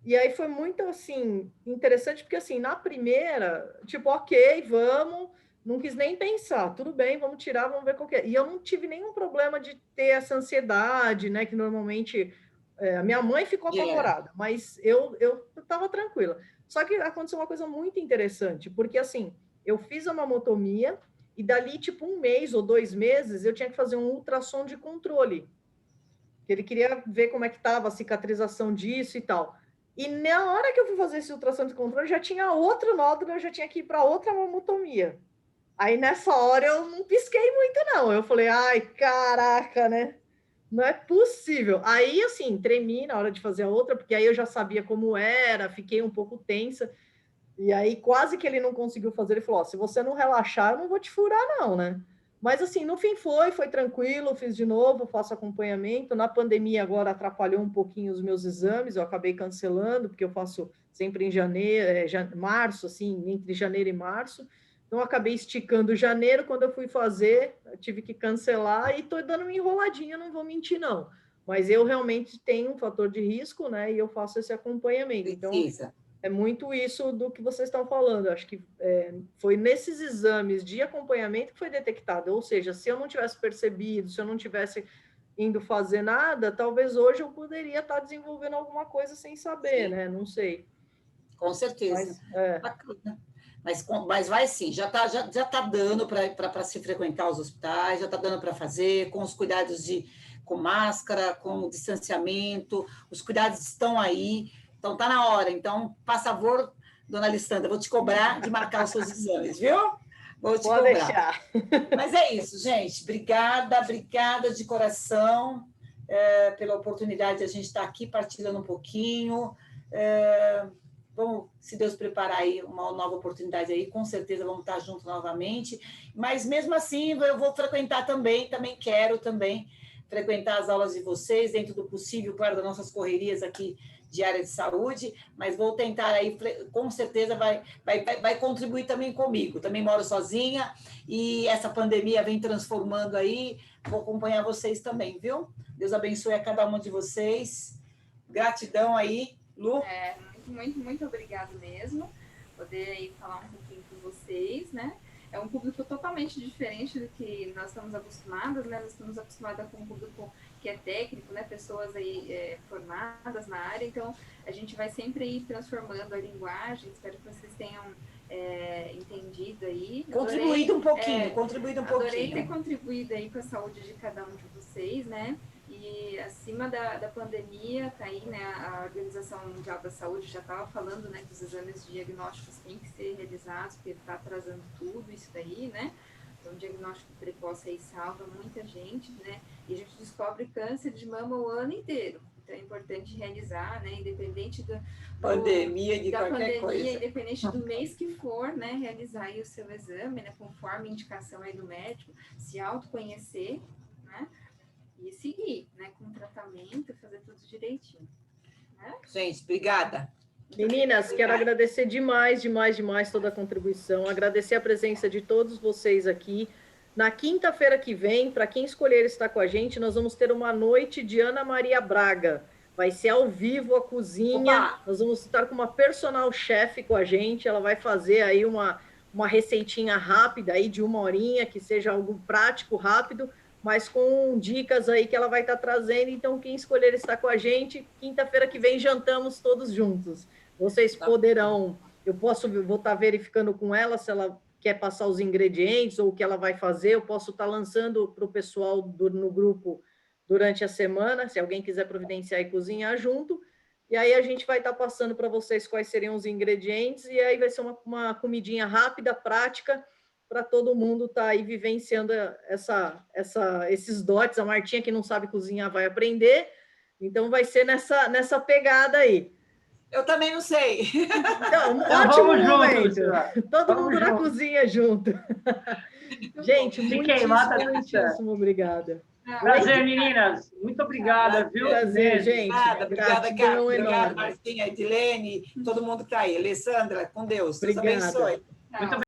e aí foi muito, assim, interessante, porque, assim, na primeira, tipo, ok, vamos, não quis nem pensar, tudo bem, vamos tirar, vamos ver qual que é. E eu não tive nenhum problema de ter essa ansiedade, né, que normalmente... a minha mãe ficou apavorada, mas eu estava tranquila. Só que aconteceu uma coisa muito interessante, porque, assim, eu fiz a mamotomia e dali, tipo, 1 mês ou 2 meses, eu tinha que fazer um ultrassom de controle. Ele queria ver como é que estava a cicatrização disso e tal. E na hora que eu fui fazer esse ultrassom de controle, já tinha outro nódulo, eu já tinha que ir para outra mamotomia. Aí, nessa hora, eu não pisquei muito, não. Eu falei, ai, caraca, né? Não é possível. Aí, assim, tremi na hora de fazer a outra, porque aí eu já sabia como era, fiquei um pouco tensa. E aí, quase que ele não conseguiu fazer. Ele falou, ó, se você não relaxar, eu não vou te furar, não, né? Mas, assim, no fim foi tranquilo, fiz de novo, faço acompanhamento. Na pandemia, agora, atrapalhou um pouquinho os meus exames, eu acabei cancelando, porque eu faço sempre em janeiro, março, assim, entre janeiro e março. Então, eu acabei esticando janeiro, quando eu fui fazer, eu tive que cancelar e estou dando uma enroladinha, não vou mentir, não. Mas eu realmente tenho um fator de risco, né? E eu faço esse acompanhamento. Então, é muito isso do que vocês estão falando. Eu acho que foi nesses exames de acompanhamento que foi detectado. Ou seja, se eu não tivesse percebido, se eu não tivesse indo fazer nada, talvez hoje eu poderia estar desenvolvendo alguma coisa sem saber, né? Não sei. Com certeza. Bacana. Mas vai sim, já tá dando para se frequentar os hospitais, já está dando para fazer, com os cuidados com máscara, com distanciamento, os cuidados estão aí, então está na hora. Então, por favor, dona Alessandra, vou te cobrar de marcar os seus exames, viu? Vou te cobrar. Deixar. Mas é isso, gente. Obrigada de coração pela oportunidade de a gente estar aqui partilhando um pouquinho. Vamos, se Deus preparar aí uma nova oportunidade aí, com certeza vamos estar juntos novamente. Mas mesmo assim, eu vou frequentar também quero frequentar as aulas de vocês, dentro do possível, claro, das nossas correrias aqui de área de saúde, mas vou tentar aí, com certeza vai contribuir também comigo. Também moro sozinha e essa pandemia vem transformando aí, vou acompanhar vocês também, viu? Deus abençoe a cada uma de vocês. Gratidão aí, Lu. Muito obrigado mesmo, poder aí falar um pouquinho com vocês, né? É um público totalmente diferente do que nós estamos acostumados, né? Nós estamos acostumados com um público que é técnico, né? Pessoas aí formadas na área, então a gente vai sempre ir transformando a linguagem, espero que vocês tenham entendido aí. Contribuído um pouquinho. Adorei ter contribuído aí com a saúde de cada um de vocês, né? E acima da pandemia, tá aí, né, a Organização Mundial da Saúde já estava falando, né, que os exames diagnósticos têm que ser realizados, porque está atrasando tudo isso daí, né? Então, o diagnóstico precoce aí salva muita gente, né? E a gente descobre câncer de mama o ano inteiro. Então, é importante realizar, né, independente da pandemia, independente do mês que for, né, realizar aí o seu exame, né, conforme a indicação aí do médico, se autoconhecer, né? E seguir, né, com o tratamento, fazer tudo direitinho. Né? Gente, obrigada. Meninas, quero agradecer demais toda a contribuição, agradecer a presença de todos vocês aqui. Na quinta-feira que vem, para quem escolher estar com a gente, nós vamos ter uma noite de Ana Maria Braga. Vai ser ao vivo a cozinha. Opa! Nós vamos estar com uma personal chef com a gente. Ela vai fazer aí uma receitinha rápida aí de 1 horinha, que seja algo prático, rápido, mas com dicas aí que ela vai estar trazendo. Então, quem escolher estar com a gente, quinta-feira que vem jantamos todos juntos. Vocês poderão, vou estar verificando com ela se ela quer passar os ingredientes ou o que ela vai fazer, eu posso estar lançando para o pessoal no grupo durante a semana, se alguém quiser providenciar e cozinhar junto, e aí a gente vai estar passando para vocês quais seriam os ingredientes, e aí vai ser uma comidinha rápida, prática, para todo mundo estar aí vivenciando esses dotes. A Martinha, que não sabe cozinhar, vai aprender. Então, vai ser nessa pegada aí. Eu também não sei. Então, ótimo momento. Todo mundo na cozinha junto. Gente, muitíssimo obrigada. Prazer, meninas. Muito obrigada, viu? Prazer, gente. Obrigada, Martinha, Edilene, todo mundo que está aí. Alessandra, com Deus. Deus abençoe. Muito